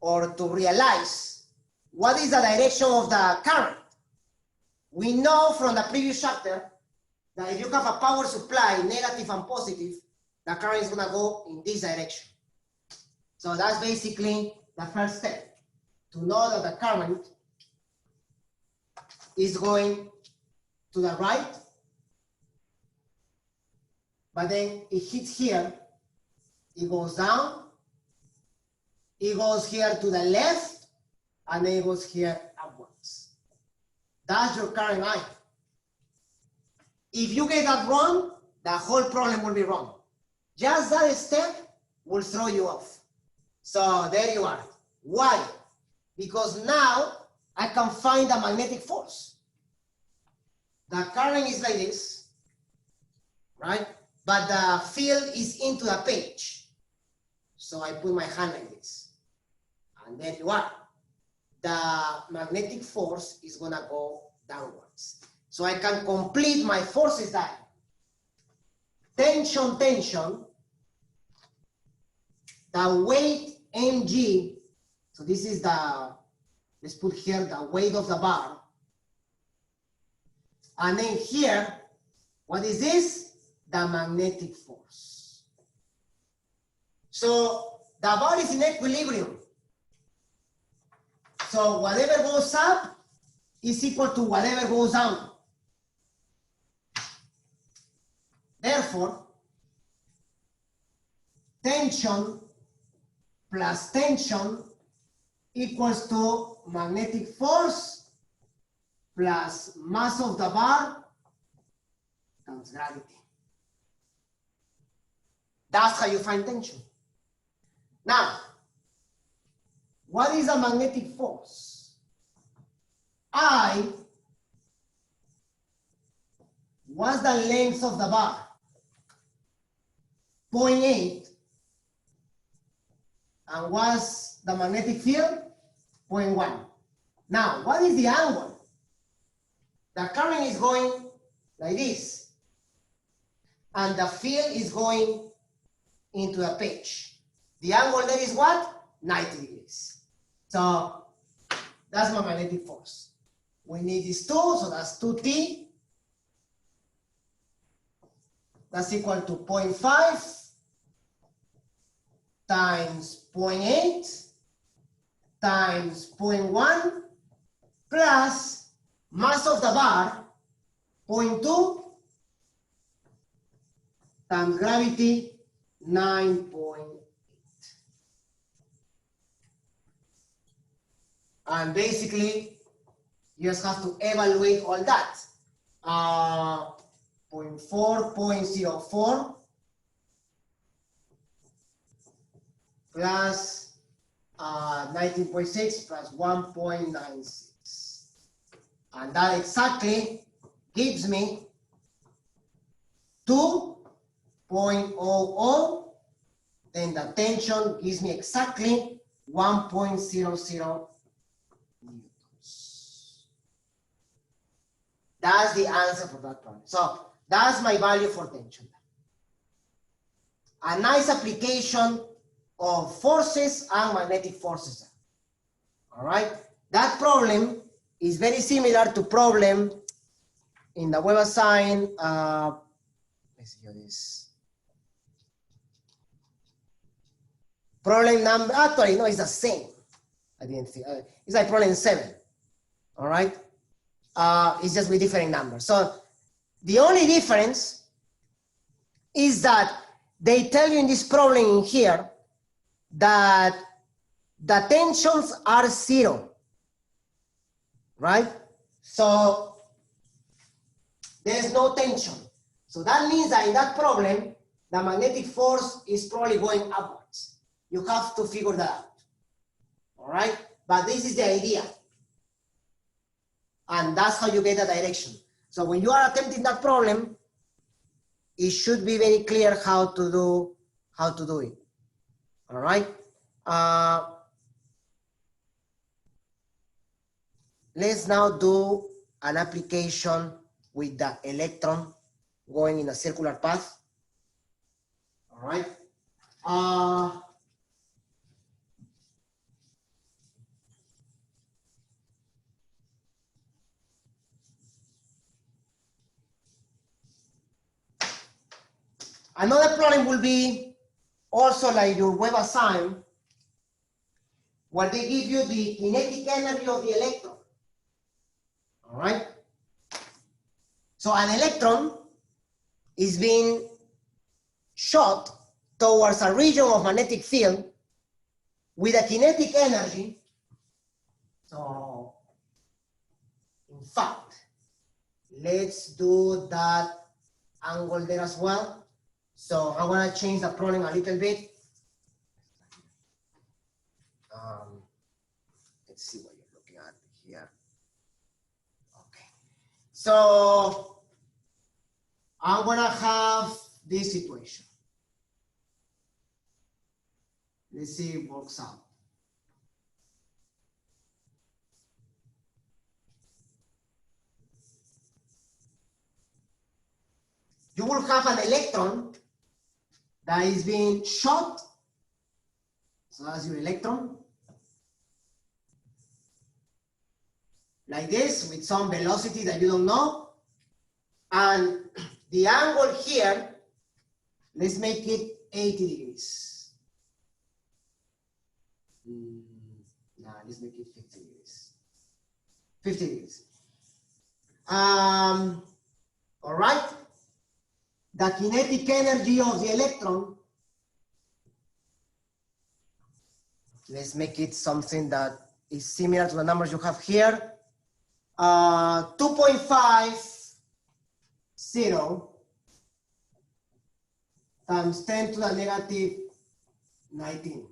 or to realize what is the direction of the current. We know from the previous chapter that if you have a power supply, negative and positive, the current is going to go in this direction. So that's basically the first step, to know that the current is going to the right, but then it hits here, it goes down, it goes here to the left, and then it goes here upwards. That's your current line. If you get that wrong, the whole problem will be wrong. Just that step will throw you off. So there you are. Why? Because now I can find the magnetic force. The current is like this, right? But the field is into the page. So I put my hand like this. And there you are. The magnetic force is going to go downwards. So I can complete my forces diagram. Tension, tension. The weight mg. So this is the, let's put here the weight of the bar. And then here, what is this? The magnetic force. So the bar is in equilibrium. So whatever goes up is equal to whatever goes down. Therefore, tension plus tension equals to magnetic force plus mass of the bar times gravity. That's how you find tension. Now, what is a magnetic force? I was the length of the bar, 0.8, and was the magnetic field, 0.1. Now, what is the angle? The current is going like this, and the field is going into the page. The angle there is what? 90 degrees. So that's my magnetic force. We need these two, so that's 2T. That's equal to 0.5 times 0.8 times 0.1 plus mass of the bar, 0.2 times gravity, 9.8. And basically, you just have to evaluate all that. 0.4, 0.04 plus 19.6 plus 1.96. And that exactly gives me 2.00. Then the tension gives me exactly 1.00 newtons. That's the answer for that problem. So that's my value for tension. A nice application of forces and magnetic forces. All right. That problem is very similar to problem in the web assign. Let's see this. Problem number, actually, no, it's the same. I didn't think, it's like problem 7. All right. It's just with different numbers. So the only difference is that they tell you in this problem in here that the tensions are 0, right? So there's no tension. So that means that in that problem, the magnetic force is probably going upwards. You have to figure that out, all right? But this is the idea. And that's how you get the direction. So when you are attempting that problem, it should be very clear how to do it. All right. Let's now do an application with the electron going in a circular path. All right. Another problem will be also like your web assign, where they give you the kinetic energy of the electron. All right. So an electron is being shot towards a region of magnetic field with a kinetic energy. So in fact, let's do that angle there as well. So I want to change the problem a little bit. Let's see what you're looking at here. Okay. So I'm going to have this situation. Let's see if it works out. You will have an electron that is being shot. So that's your electron. Like this, with some velocity that you don't know. And the angle here, let's make it 80 degrees. Let's make it 50 degrees. 50 degrees. All right. The kinetic energy of the electron, let's make it something that is similar to the numbers you have here. 2.50 times 10 to the negative 19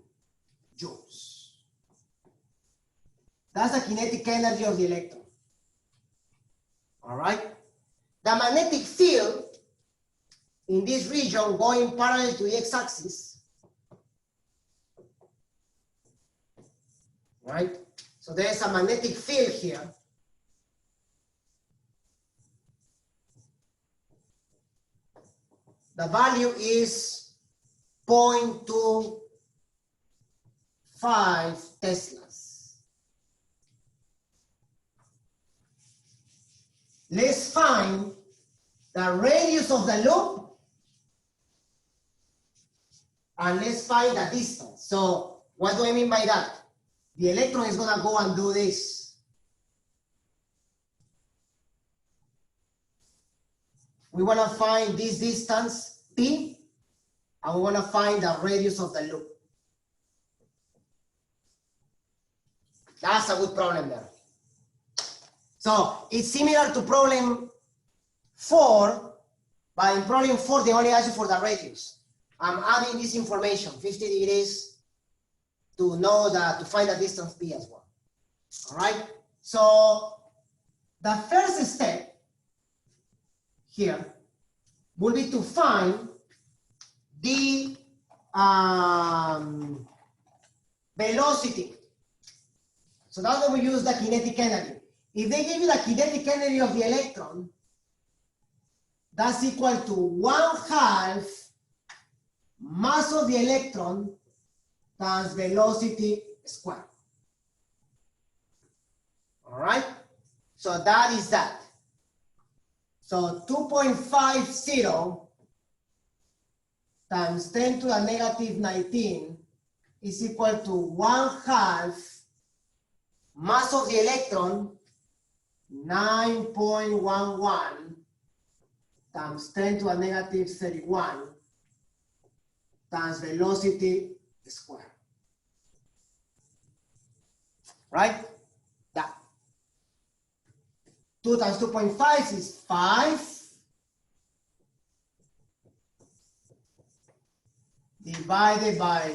joules. That's the kinetic energy of the electron. All right. The magnetic field in this region going parallel to the x-axis, right? So there's a magnetic field here. The value is 0.25 Teslas. Let's find the radius of the loop and let's find the distance. So what do I mean by that? The electron is gonna go and do this. We wanna find this distance, P, and we wanna find the radius of the loop. That's a good problem there. So it's similar to problem 4, but in problem 4, they only ask you for the radius. I'm adding this information, 50 degrees, to know that, to find the distance P as well. All right? So the first step here will be to find the velocity. So that's when we use the kinetic energy. If they give you the kinetic energy of the electron, that's equal to 1/2 mass of the electron times velocity squared. All right? So that is that. So 2.50 times 10 to the negative 19 is equal to 1/2 mass of the electron, 9.11 times 10 to the negative 31 times velocity squared. Right? That. 2 times 2.5 is 5. Divided by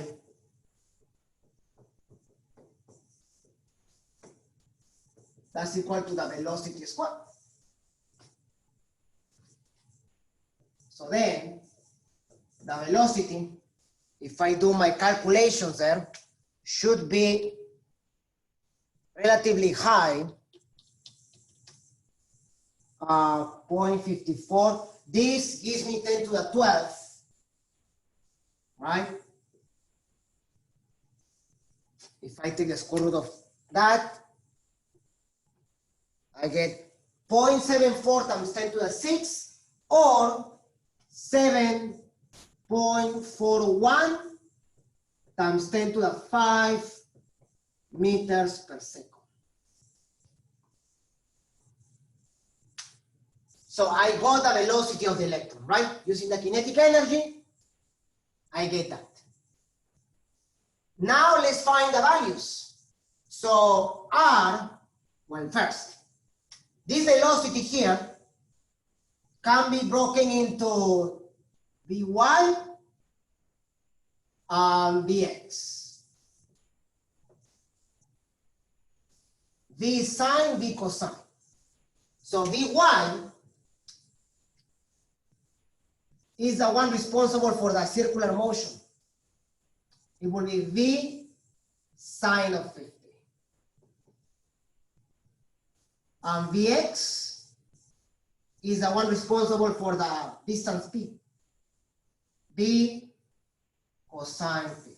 that's equal to the velocity squared. So then the velocity, if I do my calculations there, should be relatively high, 0.54. This gives me 10 to the 12th, right? If I take the square root of that, I get 0.74 times 10 to the 6, or 7.41 times 10 to the 5 meters per second. So I got the velocity of the electron, right? Using the kinetic energy, I get that. Now let's find the values. So R, well, first, this velocity here can be broken into Vy and Vx. V sine, V cosine. So Vy is the one responsible for the circular motion. It will be V sine of 50. And Vx is the one responsible for the distance P. V cosine 50.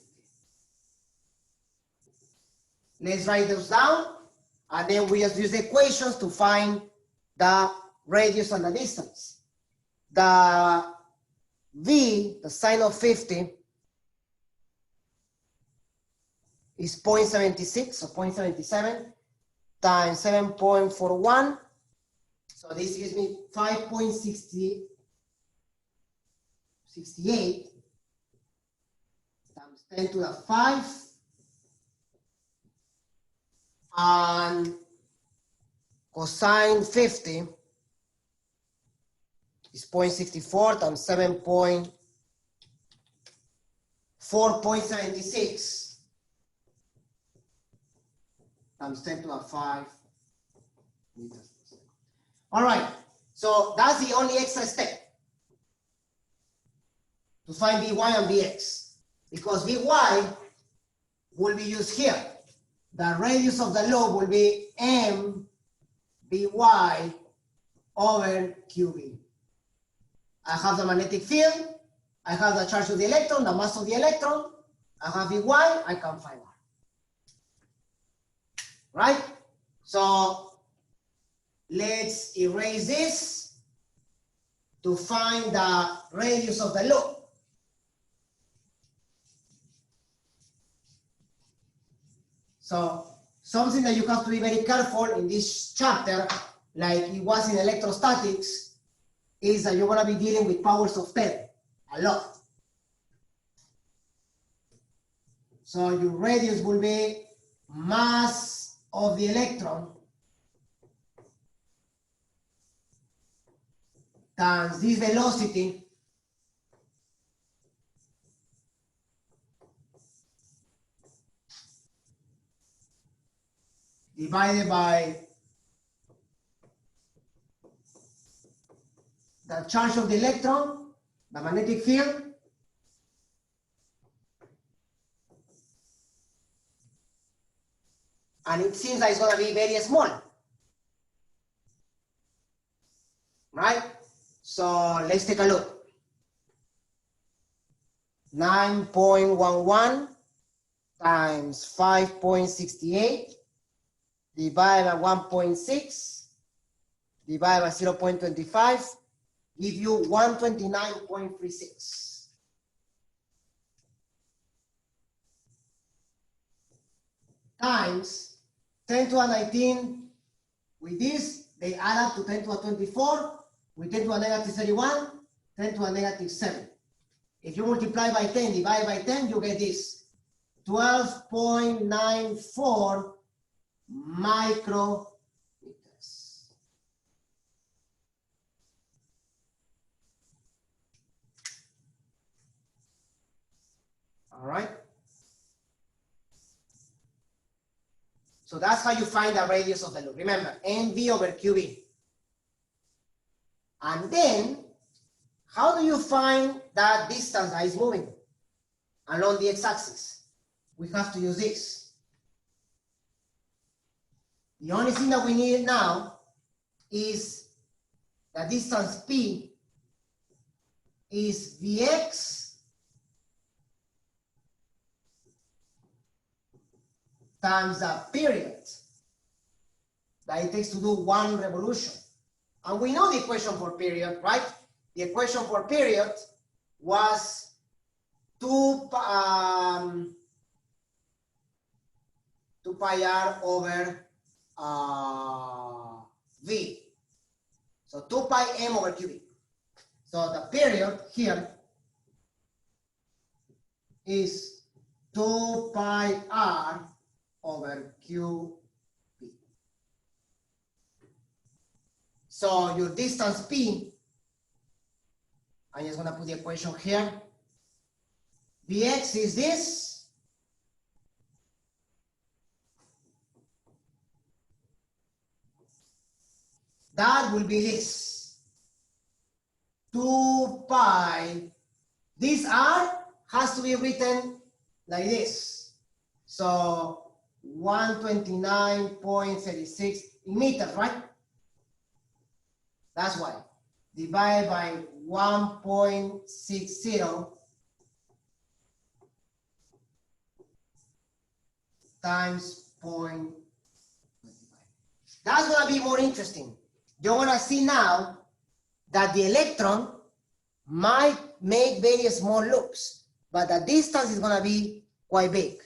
Let's write those down, and then we just use the equations to find the radius and the distance. The V, the sine of 50, is 0.76 or 0.77. times 7.41. So this gives me 5.68 times 10 to the 5. And cosine 50 is 0.64 times 4.76 times 10 to the 5 meters per second. All right, so that's the only extra step to find Vy and Vx, because Vy will be used here. The radius of the lobe will be m Vy over Qv. I have the magnetic field, I have the charge of the electron, the mass of the electron, I have Vy, I can find R. Right? So let's erase this to find the radius of the loop. So something that you have to be very careful in this chapter, like it was in electrostatics, is that you're going to be dealing with powers of 10 a lot. So your radius will be mass of the electron times this velocity divided by the charge of the electron, the magnetic field, and it seems like it's going to be very small, right? So let's take a look. 9.11 times 5.68 divided by 1.6 divided by 0.25 give you 129.36. Times 10 to the 19 with this, they add up to 10 to the 24, with 10 to the negative 31, 10 to the negative 7. If you multiply by 10, divide by 10, you get this, 12.94 micrometers. All right. So that's how you find the radius of the loop. Remember, NV over QV. And then, how do you find that distance that is moving along the x-axis? We have to use this. The only thing that we need now is the distance P is Vx times the period that it takes to do one revolution. And we know the equation for period, right? The equation for period was 2 pi r over v. So 2 pi m over qv. So the period here is 2 pi r over qv. So your distance p, I'm just going to put the equation here. Vx is this. That will be this. 2 pi. This r has to be written like this. So 129.36 in meters, right? That's why. Divided by 1.60 times 0.25. That's going to be more interesting. You're going to see now that the electron might make very small loops, but the distance is going to be quite big.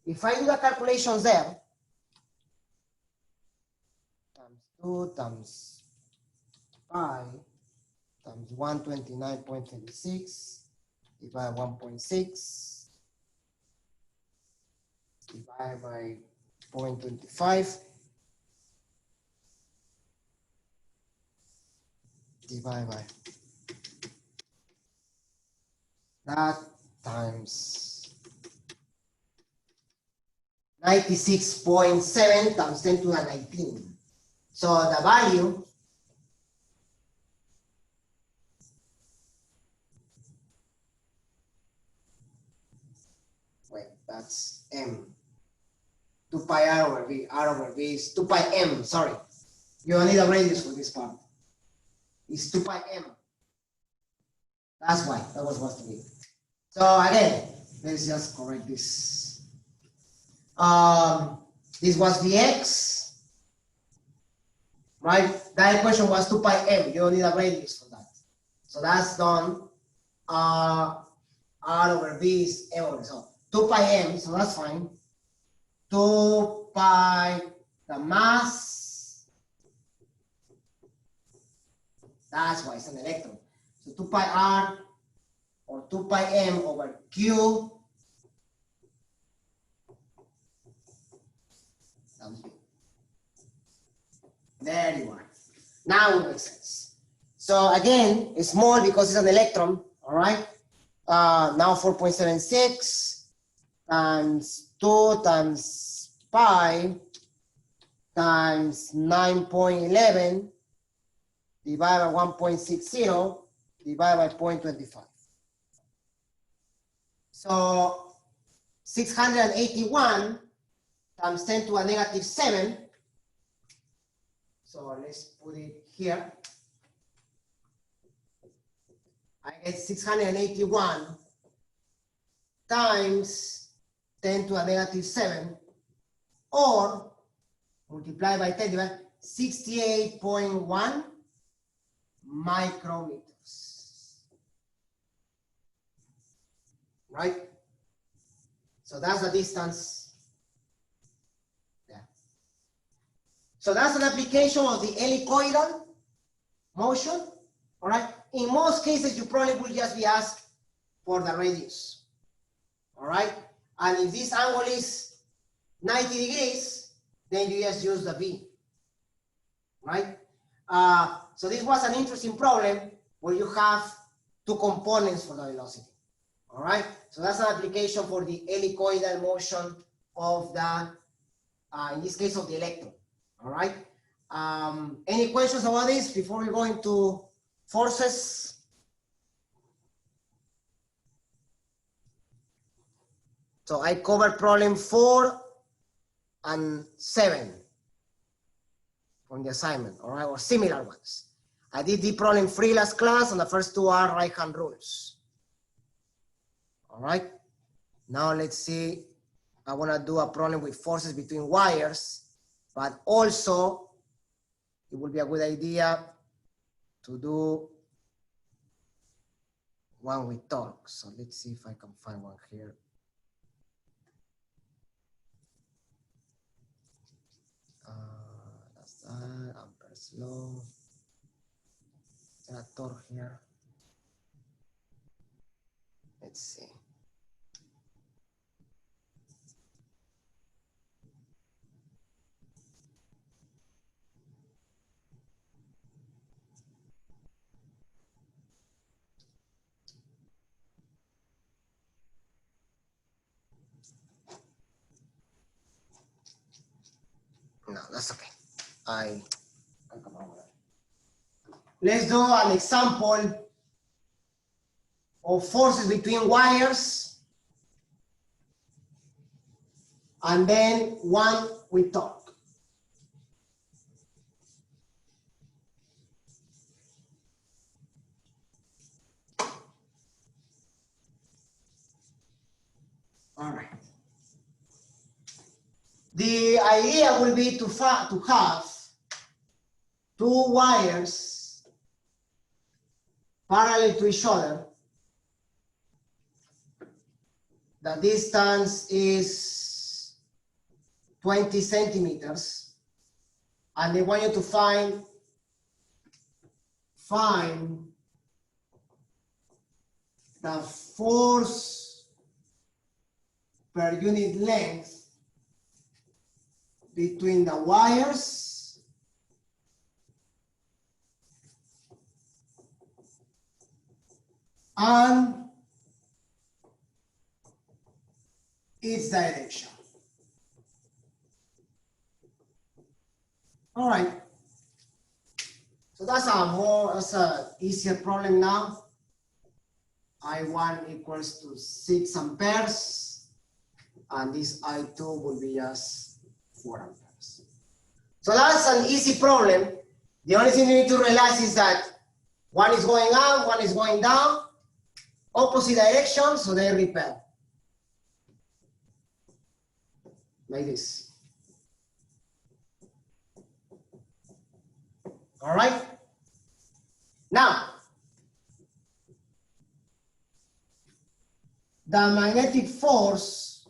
If I do the calculations there, 2 times pi times 129.36 divided by 1.6 divided by 0.25 divided by that times 96.7 times 10 to the 19. So the value that's m. 2 pi r over v. R over v is 2 pi m, sorry. You don't need a radius for this part. It's 2 pi m. That's why that was supposed to be. So again, let's just correct this. This was Vx, right? That equation was 2 pi m. You don't need a radius for that. So that's done. R over v is m over, so 2 pi m, so that's fine. 2 pi, the mass, that's why it's an electron. So 2 pi r or 2 pi m over q times v. There you are. Now it makes sense. So again, it's small because it's an electron, all right? Now 4.76 times 2 times pi times 9.11 divided by 1.60 divided by 0.25. So 681 times 10 to a negative 7. So let's put it here. I get 681 times 10 to a negative 7, or multiply by 10 divided 68.1 micrometers. Right? So that's the distance there. So that's an application of the helicoidal motion. All right. In most cases, you probably will just be asked for the radius. All right. And if this angle is 90 degrees, then you just use the V. Right. So this was an interesting problem where you have two components for the velocity. All right. So that's an application for the helicoidal motion of the, in this case, of the electron. All right. Any questions about this before we go into forces? So I covered problem 4 and 7 from the assignment, all right, or similar ones. I did the problem 3 last class, and the first 2 are right-hand rules. All right. Now let's see. I want to do a problem with forces between wires, but also it would be a good idea to do one with torque. So let's see if I can find one here. That's that, Ampere's law. Is there a torque here? Let's see. No, that's okay. I'll come over there. Let's do an example of forces between wires and then one with torque. All right. The idea will be to have 2 wires parallel to each other. The distance is 20 centimeters, and they want you to find the force per unit length between the wires and its direction. All right. So that's a easier problem now. I1 equals to 6 amperes, and this I2 will be just 4 amperes. So that's an easy problem. The only thing you need to realize is that one is going up, one is going down, opposite direction, so they repel. Like this. All right? Now, the magnetic force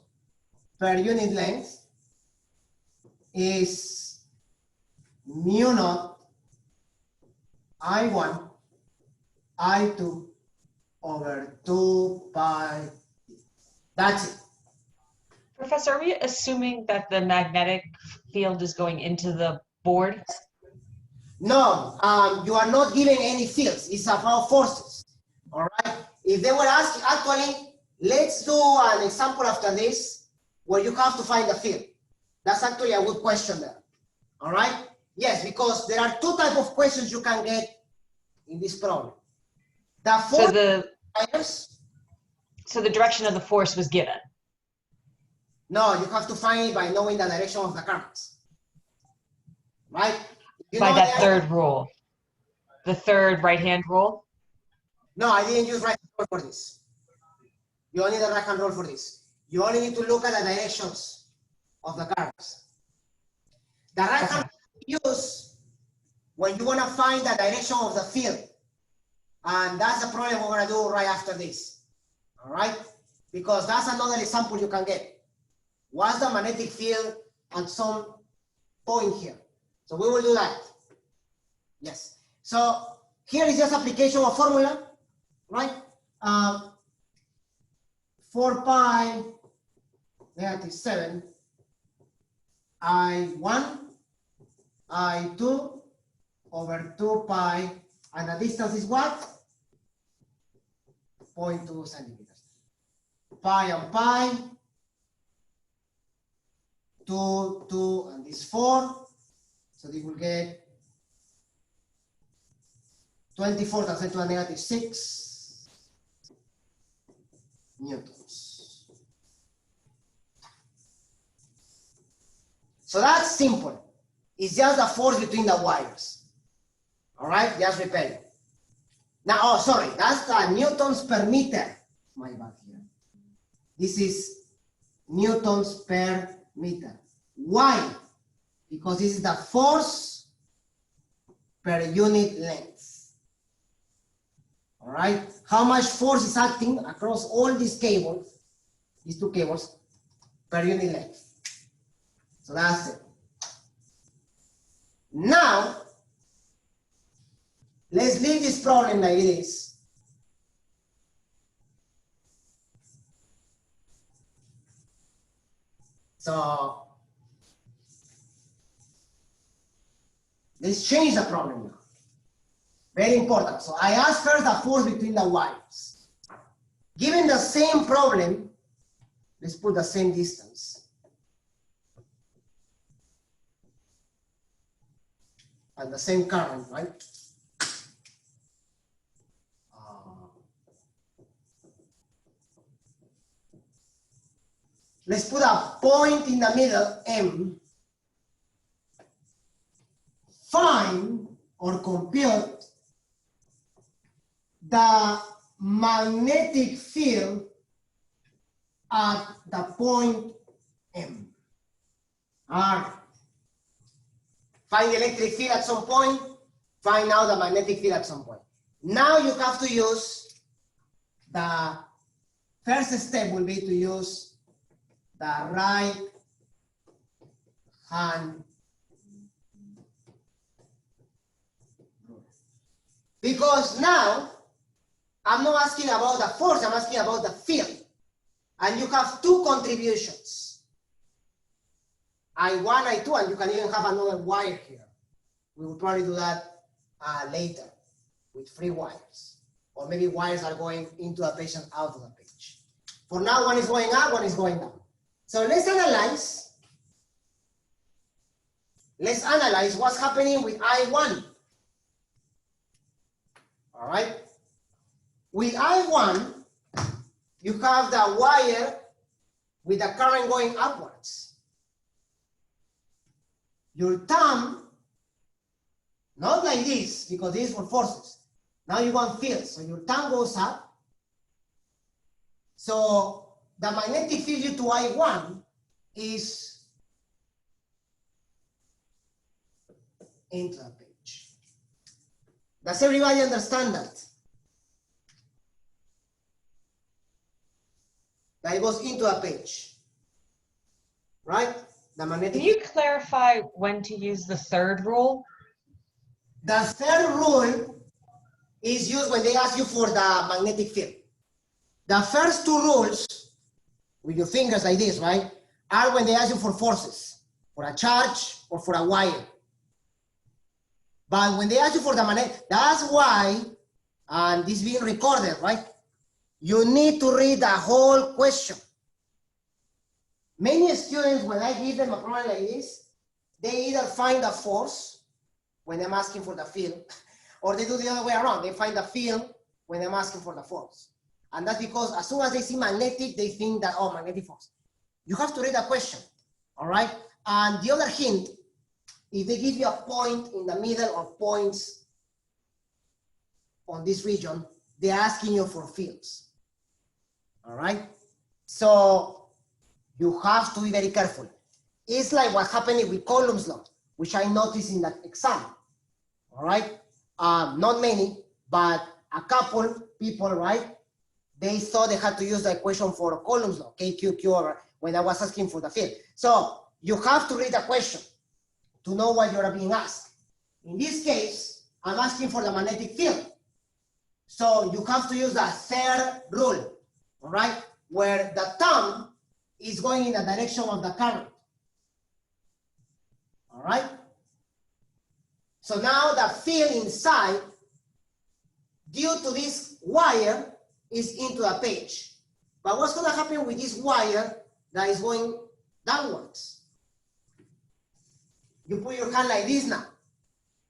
per unit length is mu naught I1 I2 over 2 pi. That's it. Professor, are we assuming that the magnetic field is going into the board? No, you are not giving any fields. It's about forces. All right. If they were asking, actually, let's do an example after this where you have to find the field. That's actually a good question there. All right. Yes, because there are two types of questions you can get in this problem. The force. So the direction of the force was given. No, you have to find it by knowing the direction of the currents. Right? By that third rule. The third right-hand rule? No, I didn't use right-hand rule for this. You only need the right-hand rule for this. You only need to look at the directions of the currents. The right-hand rule you use when you want to find the direction of the field. And that's the problem we're going to do right after this. All right? Because that's another example you can get. What's the magnetic field at some point here? So we will do that. Yes. So here is just application of formula, right? 4 pi negative 7 I1 I2 over 2 pi, and the distance is what? 0.2 centimeters. Pi and pi, 2, and this 4. So they will get 24 times 10 to the negative 6 newtons. So that's simple. It's just the force between the wires. All right, just repelling. Now, oh, sorry, that's the newtons per meter. My bad here. This is newtons per meter. Why? Because this is the force per unit length. All right, how much force is acting across all these cables, these two cables, per unit length? So that's it. Now, let's leave this problem like it is. So, let's change the problem now. Very important. So I asked first the force between the wires. Given the same problem, let's put the same distance. And the same current, right? Let's put a point in the middle, M. Find or compute the magnetic field at the point M. All right. Find the electric field at some point, find out the magnetic field at some point. Now you have to use the first step will be to use the right hand Because now, I'm not asking about the force, I'm asking about the field. And you have two contributions. I1, I2, and you can even have another wire here. We will probably do that later with free wires. Or maybe wires are going into the page and out of the page. For now, one is going up, one is going down. So let's analyze. Let's analyze what's happening with I1. All right. With I1, you have the wire with the current going upwards. Your thumb, not like this, because this is for forces. Now you want fields, so your thumb goes up. So the magnetic field due to I1 is into the page. Does everybody understand that? That it goes into a page, right? The magnetic. Can you clarify when to use the third rule? The third rule is used when they ask you for the magnetic field. The first two rules, with your fingers like this, right, are when they ask you for forces, for a charge or for a wire. But when they ask you for the magnetic, that's why, and this is being recorded, right? You need to read the whole question. Many students, when I give them a problem like this, they either find the force when I'm asking for the field, or they do the other way around. They find the field when I'm asking for the force. And that's because as soon as they see magnetic, they think that, oh, magnetic force. You have to read the question, all right? And the other hint, if they give you a point in the middle or points on this region, they're asking you for fields. All right, so you have to be very careful. It's like what happened with Coulomb's law, which I noticed in that exam. All right, not many, but a couple people, right? They thought they had to use the equation for Coulomb's law, KQQ, when I was asking for the field. So you have to read the question to know what you're being asked. In this case, I'm asking for the magnetic field. So you have to use the third rule. All right, where the thumb is going in the direction of the current. All right. So now the field inside, due to this wire, is into the page. But what's going to happen with this wire that is going downwards? You put your hand like this now.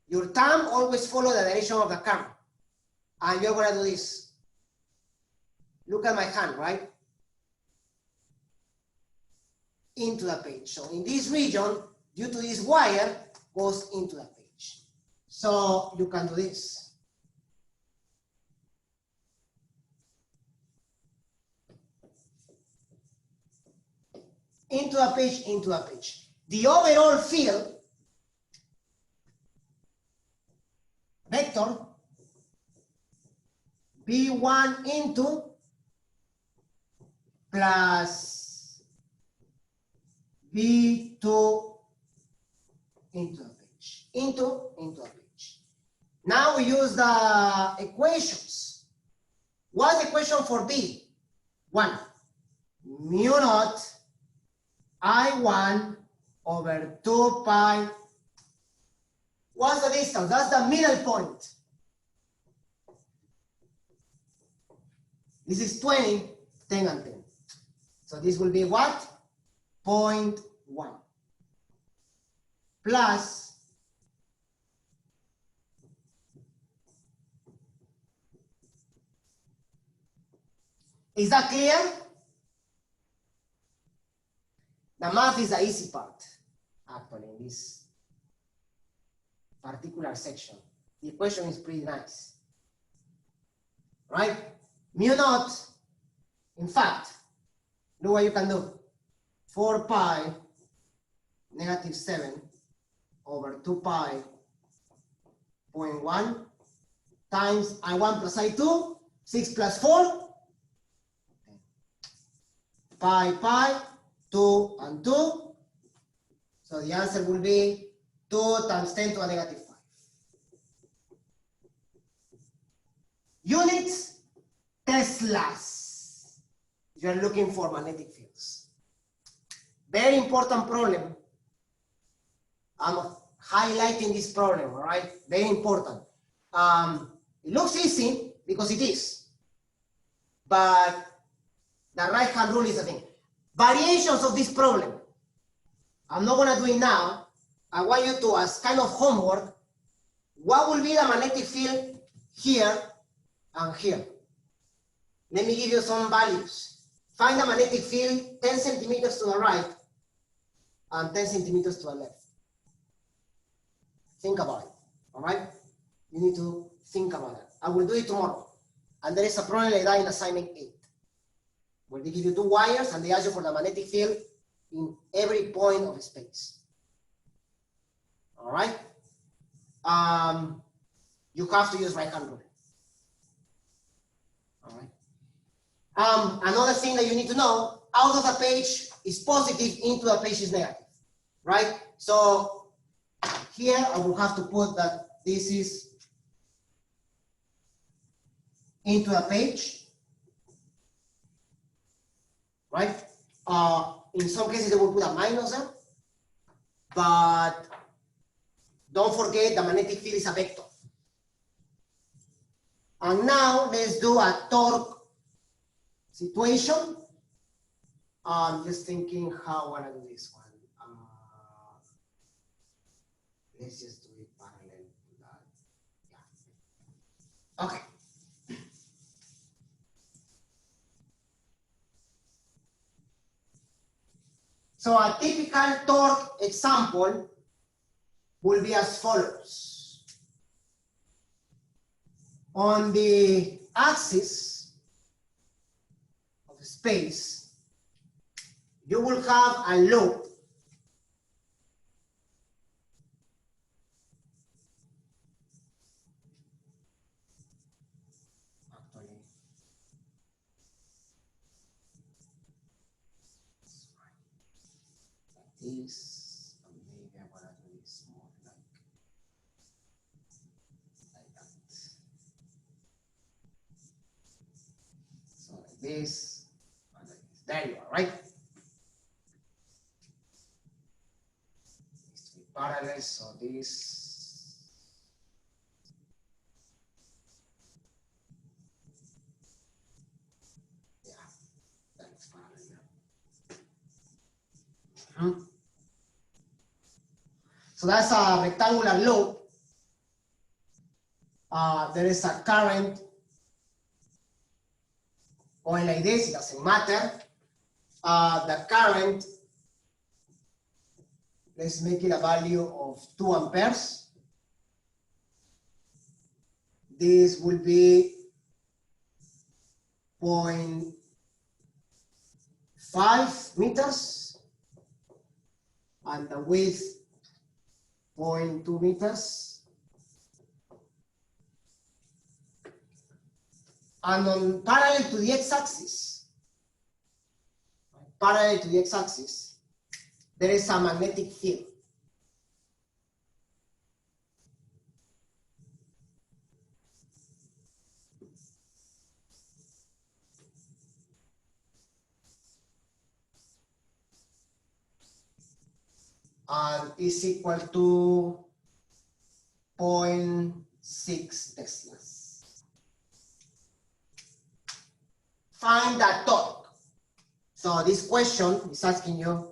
Your thumb always follows the direction of the current. And you're going to do this. Look at my hand, right? Into the page. So in this region, due to this wire, goes into the page. So you can do this. Into a page, into a page. The overall field, vector, B1 into plus B2 into a page, into a page. Now we use the equations. What's the equation for B? 1. Mu naught I1 over 2 pi. What's the distance? That's the middle point. This is 20, 10 and 10. So this will be what? 0.1 plus is that clear? The math is the easy part, actually, in this particular section. The equation is pretty nice, right? Mu naught, in fact, look what you can do. 4 pi negative 7 over 2 pi 0.1 times I1 plus I2, 6 plus 4, pi, 2 and 2. So the answer will be 2 times 10 to a negative 5. units, Teslas. You're looking for magnetic fields. Very important problem. I'm highlighting this problem, all right? Very important. It looks easy because it is, but the right-hand rule is the thing. Variations of this problem. I'm not gonna do it now. I want you to, as kind of homework, what will be the magnetic field here and here? Let me give you some values. Find the magnetic field 10 centimeters to the right and 10 centimeters to the left. Think about it, all right? You need to think about it. I will do it tomorrow. And there is a problem like that in assignment 8, where they give you 2 wires and they ask you for the magnetic field in every point of space. All right? You have to use right-hand rule. All right? Another thing that you need to know, out of the page is positive, into the page is negative, right? So here I will have to put that this is into the page, right? In some cases they will put a minus there, but don't forget the magnetic field is a vector. And now let's do a torque situation. I'm just thinking how I want to do this one. Let's just do it parallel to that. Yeah. Okay. So a typical torque example will be as follows. On the axis of space, you will have a loop this, and maybe I'm gonna do this more like that. So like this, and like this. There you are, right? Needs to be parallel, so this. Yeah, that's parallel. So that's a rectangular loop. There is a current going like this, it doesn't matter. The current, let's make it a value of 2 amperes. This will be 0.5 meters, and the width 0.2 meters. And on parallel to the x-axis, there is a magnetic field. And is equal to 0.6 Teslas. Find the torque. So this question is asking you,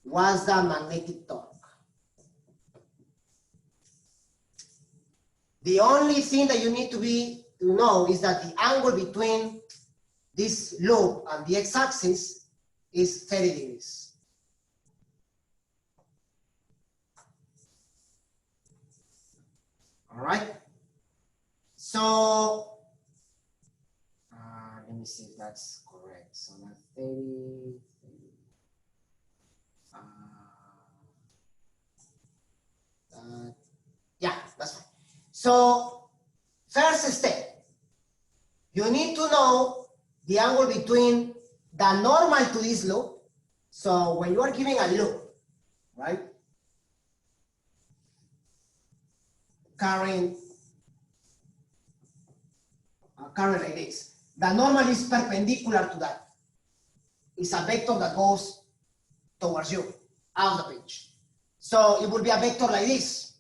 what's the magnetic torque? The only thing that you need to know is that the angle between this loop and the x-axis is 30 degrees. All right. So let me see if that's correct. So that's 30. Yeah, that's fine. So first step, you need to know the angle between the normal to this loop. So when you are giving a loop, right? Current current like this. The normal is perpendicular to that. It's a vector that goes towards you, out of the page. So it would be a vector like this.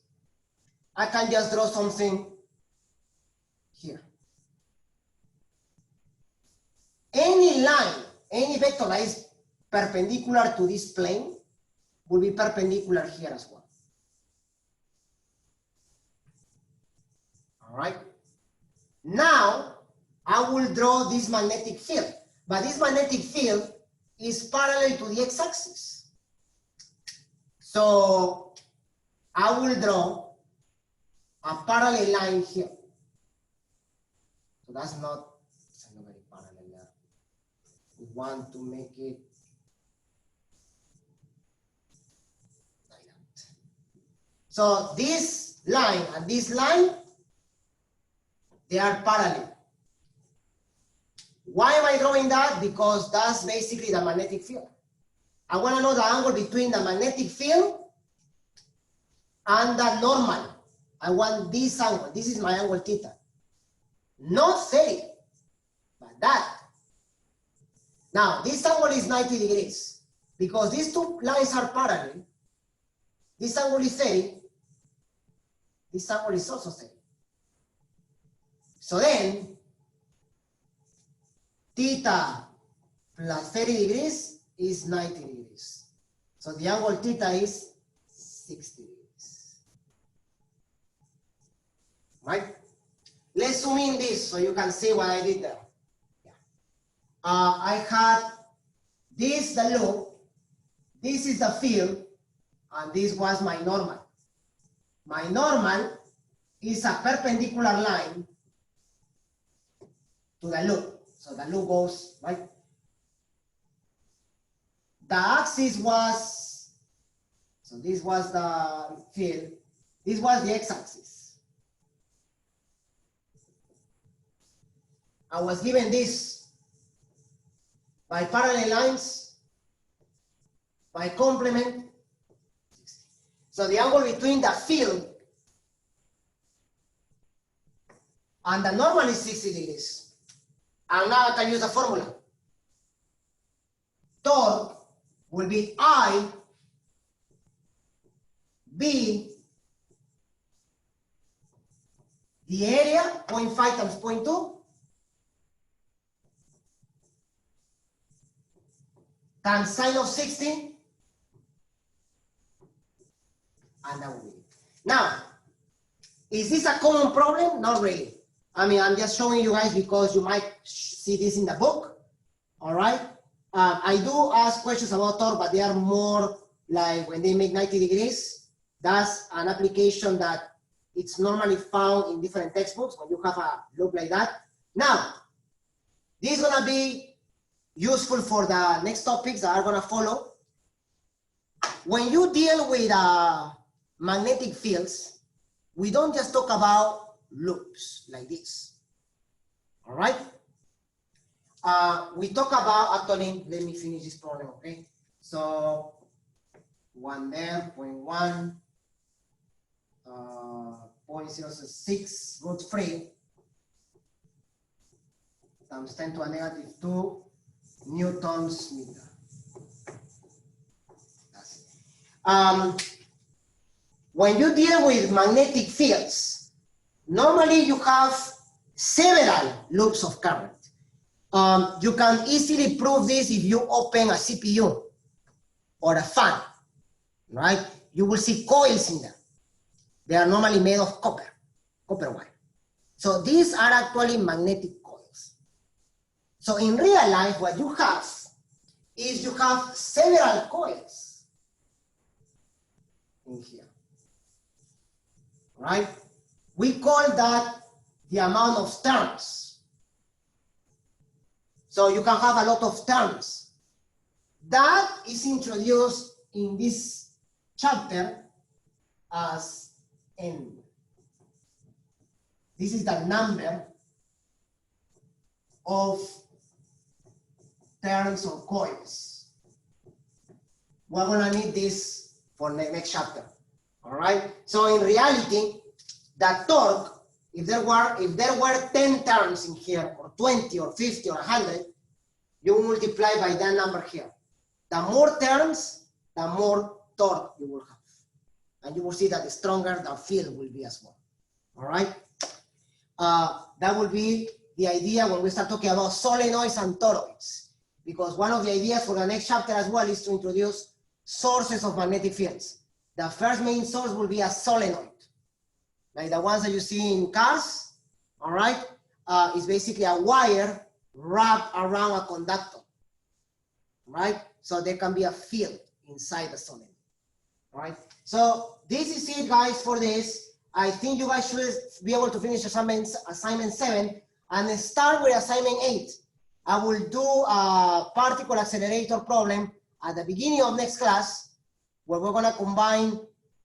I can just draw something here. Any line, any vector that is perpendicular to this plane will be perpendicular here as well. All right. Now, I will draw this magnetic field, but this magnetic field is parallel to the x-axis. So, I will draw a parallel line here. So that's not very parallel there. We want to make it like that. So this line and this line, they are parallel. Why am I drawing that? Because that's basically the magnetic field. I want to know the angle between the magnetic field and the normal. I want this angle. This is my angle theta. Not 30, but that. Now, this angle is 90 degrees. Because these two lines are parallel, this angle is 30, this angle is also 30. So then, theta plus 30 degrees is 90 degrees. So the angle theta is 60 degrees. Right? Let's zoom in this so you can see what I did there. Yeah. I had this, the loop, this is the field, and this was my normal. My normal is a perpendicular line to the loop. So the loop goes, right? The axis was, so this was the field, this was the x-axis. I was given this by parallel lines, by complement. So the angle between the field and the normal is 60 degrees. And now I can use the formula. Torque will be I B the area 0.5 times 0.2 times sine of 60, and that will be it. Now, is this a common problem? Not really. I mean, I'm just showing you guys because you might see this in the book. All right. I do ask questions about torque, but they are more like when they make 90 degrees. That's an application that it's normally found in different textbooks when you have a loop like that. Now, this is gonna be useful for the next topics that are gonna follow. When you deal with magnetic fields, we don't just talk about loops like this. All right. We talk about, actually, let me finish this problem, okay? So, 1 there, 0.1, 0.006 root 3 times 10 to a negative 2 newtons meter. That's it. When you deal with magnetic fields, normally you have several loops of current. You can easily prove this if you open a CPU or a fan, right? You will see coils in there. They are normally made of copper wire. So these are actually magnetic coils. So in real life, what you have is you have several coils in here, right? We call that the amount of turns. So you can have a lot of terms. That is introduced in this chapter as N. This is the number of turns or coils. We're gonna need this for the next chapter, all right? So in reality, the torque if there were 10 terms in here, or 20, or 50, or 100, you multiply by that number here. The more terms, the more torque you will have. And you will see that the stronger the field will be as well. All right? That will be the idea when we start talking about solenoids and toroids. Because one of the ideas for the next chapter as well is to introduce sources of magnetic fields. The first main source will be a solenoid, like the ones that you see in cars, all right? It's basically a wire wrapped around a conductor, right? So there can be a field inside the solenoid, all right? So this is it, guys, for this. I think you guys should be able to finish assignment 7 and start with assignment 8. I will do a particle accelerator problem at the beginning of next class, where we're gonna combine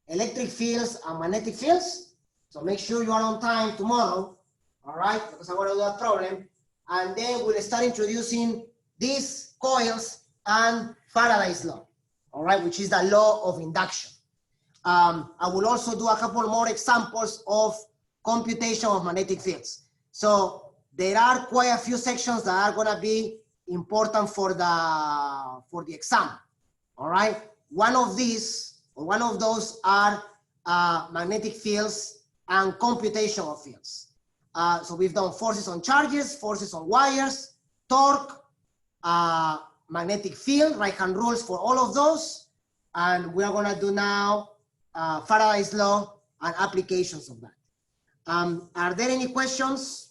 electric fields and magnetic fields. So make sure you are on time tomorrow, all right? Because I'm gonna do that problem. And then we'll start introducing these coils and Faraday's law, all right? Which is the law of induction. I will also do a couple more examples of computation of magnetic fields. So there are quite a few sections that are gonna be important for the exam, all right? One of these, or one of those are magnetic fields and computation of fields. So we've done forces on charges, forces on wires, torque, magnetic field, right-hand rules for all of those. And we're gonna do now Faraday's law and applications of that. Are there any questions?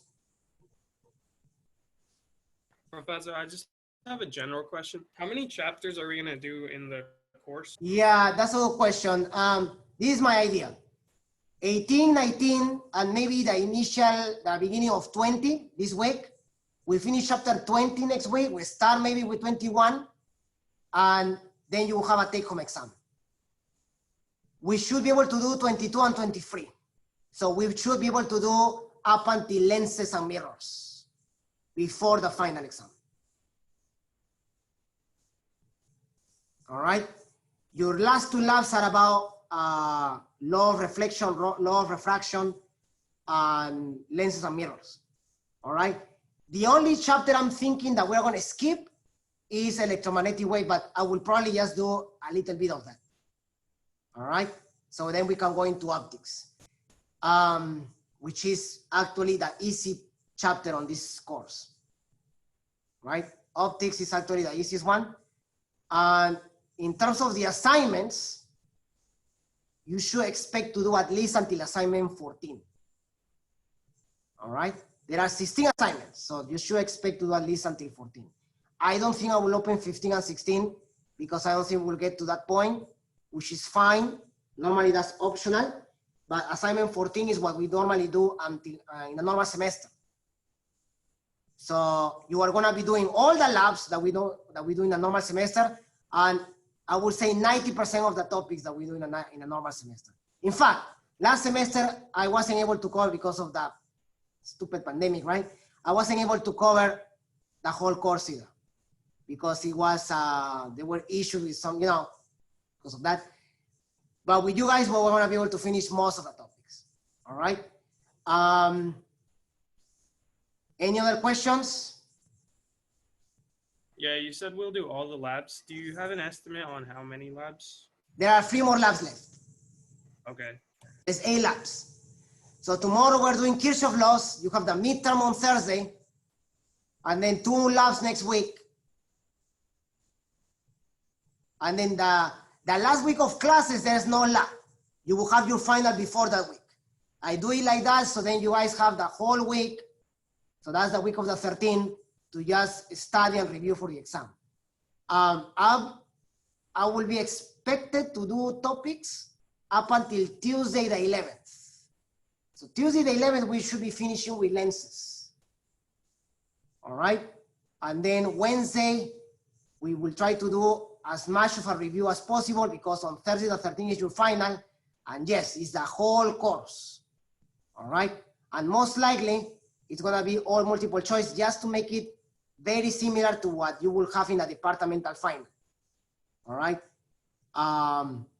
Professor, I just have a general question. How many chapters are we gonna do in the course? Yeah, that's a good question. This is my idea. 18, 19, and maybe the beginning of 20 this week. We'll finish chapter 20 next week. We'll start maybe with 21, and then you will have a take-home exam. We should be able to do 22 and 23. So we should be able to do up until lenses and mirrors before the final exam. All right. Your last 2 labs are about law of reflection, law of refraction, and lenses and mirrors. All right. The only chapter I'm thinking that we're going to skip is electromagnetic wave, but I will probably just do a little bit of that. All right. So then we can go into optics, which is actually the easy chapter on this course. Right. Optics is actually the easiest one. And in terms of the assignments, you should expect to do at least until assignment 14. All right. There are 16 assignments, so you should expect to do at least until 14. I don't think I will open 15 and 16 because I don't think we'll get to that point, which is fine. Normally that's optional, but assignment 14 is what we normally do until in a normal semester. So you are gonna be doing all the labs that we do in a normal semester, and I would say 90% of the topics that we do in a normal semester. In fact, last semester I wasn't able to cover because of the stupid pandemic, right? I wasn't able to cover the whole course either because it was, there were issues with some, because of that. But with you guys, we're gonna be able to finish most of the topics, all right? Any other questions? Yeah, you said we'll do all the labs. Do you have an estimate on how many labs? There are 3 more labs left. Okay. There's 8 labs. So tomorrow we're doing Kirchhoff laws. You have the midterm on Thursday, and then 2 labs next week. And then the last week of classes, there's no lab. You will have your final before that week. I do it like that, so then you guys have the whole week. So that's the week of the 13th to just study and review for the exam. I will be expected to do topics up until Tuesday the 11th. So Tuesday the 11th, we should be finishing with lenses. All right. And then Wednesday, we will try to do as much of a review as possible because on Thursday the 13th is your final. And yes, it's the whole course. All right. And most likely, it's going to be all multiple choice just to make it very similar to what you will have in a departmental final. All right.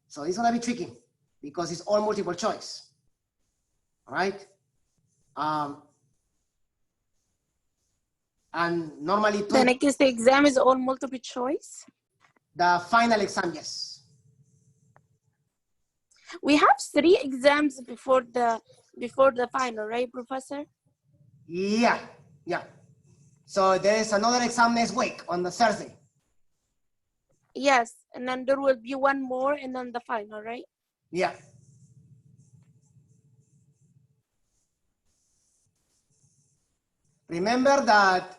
So it's going to be tricky because it's all multiple choice. All right. And normally Then I guess the exam is all multiple choice. the final exam, yes. We have 3 exams before the final, right, Professor? Yeah. So there is another exam next week on the Thursday. Yes, and then there will be one more and then the final, right? Yeah. Remember that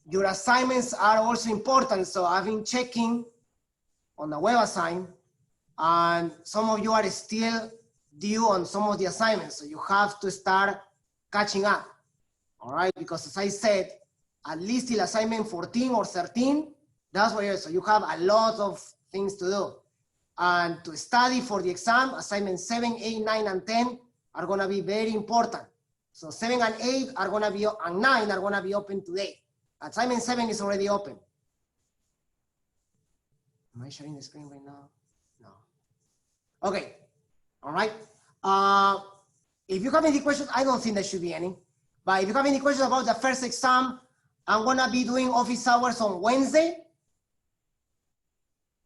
your assignments are also important. So I've been checking on the web assign, and some of you are still due on some of the assignments. So you have to start catching up. All right, because as I said, at least till assignment 14 or 13, that's where you're, so you have a lot of things to do. And to study for the exam, assignment 7, 8, 9, and 10 are gonna be very important. So 7 and 8 are gonna be, and 9 are gonna be open today. Assignment 7 is already open. Am I sharing the screen right now? No. Okay, all right. If you have any questions, I don't think there should be any. But if you have any questions about the first exam, I'm gonna be doing office hours on Wednesday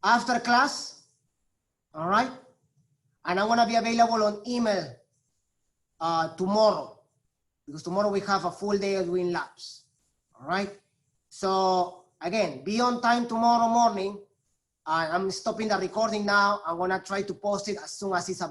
after class, all right? And I'm gonna be available on email tomorrow, because tomorrow we have a full day of doing labs, all right? So again, be on time tomorrow morning. I'm stopping the recording now. I'm gonna try to post it as soon as it's available.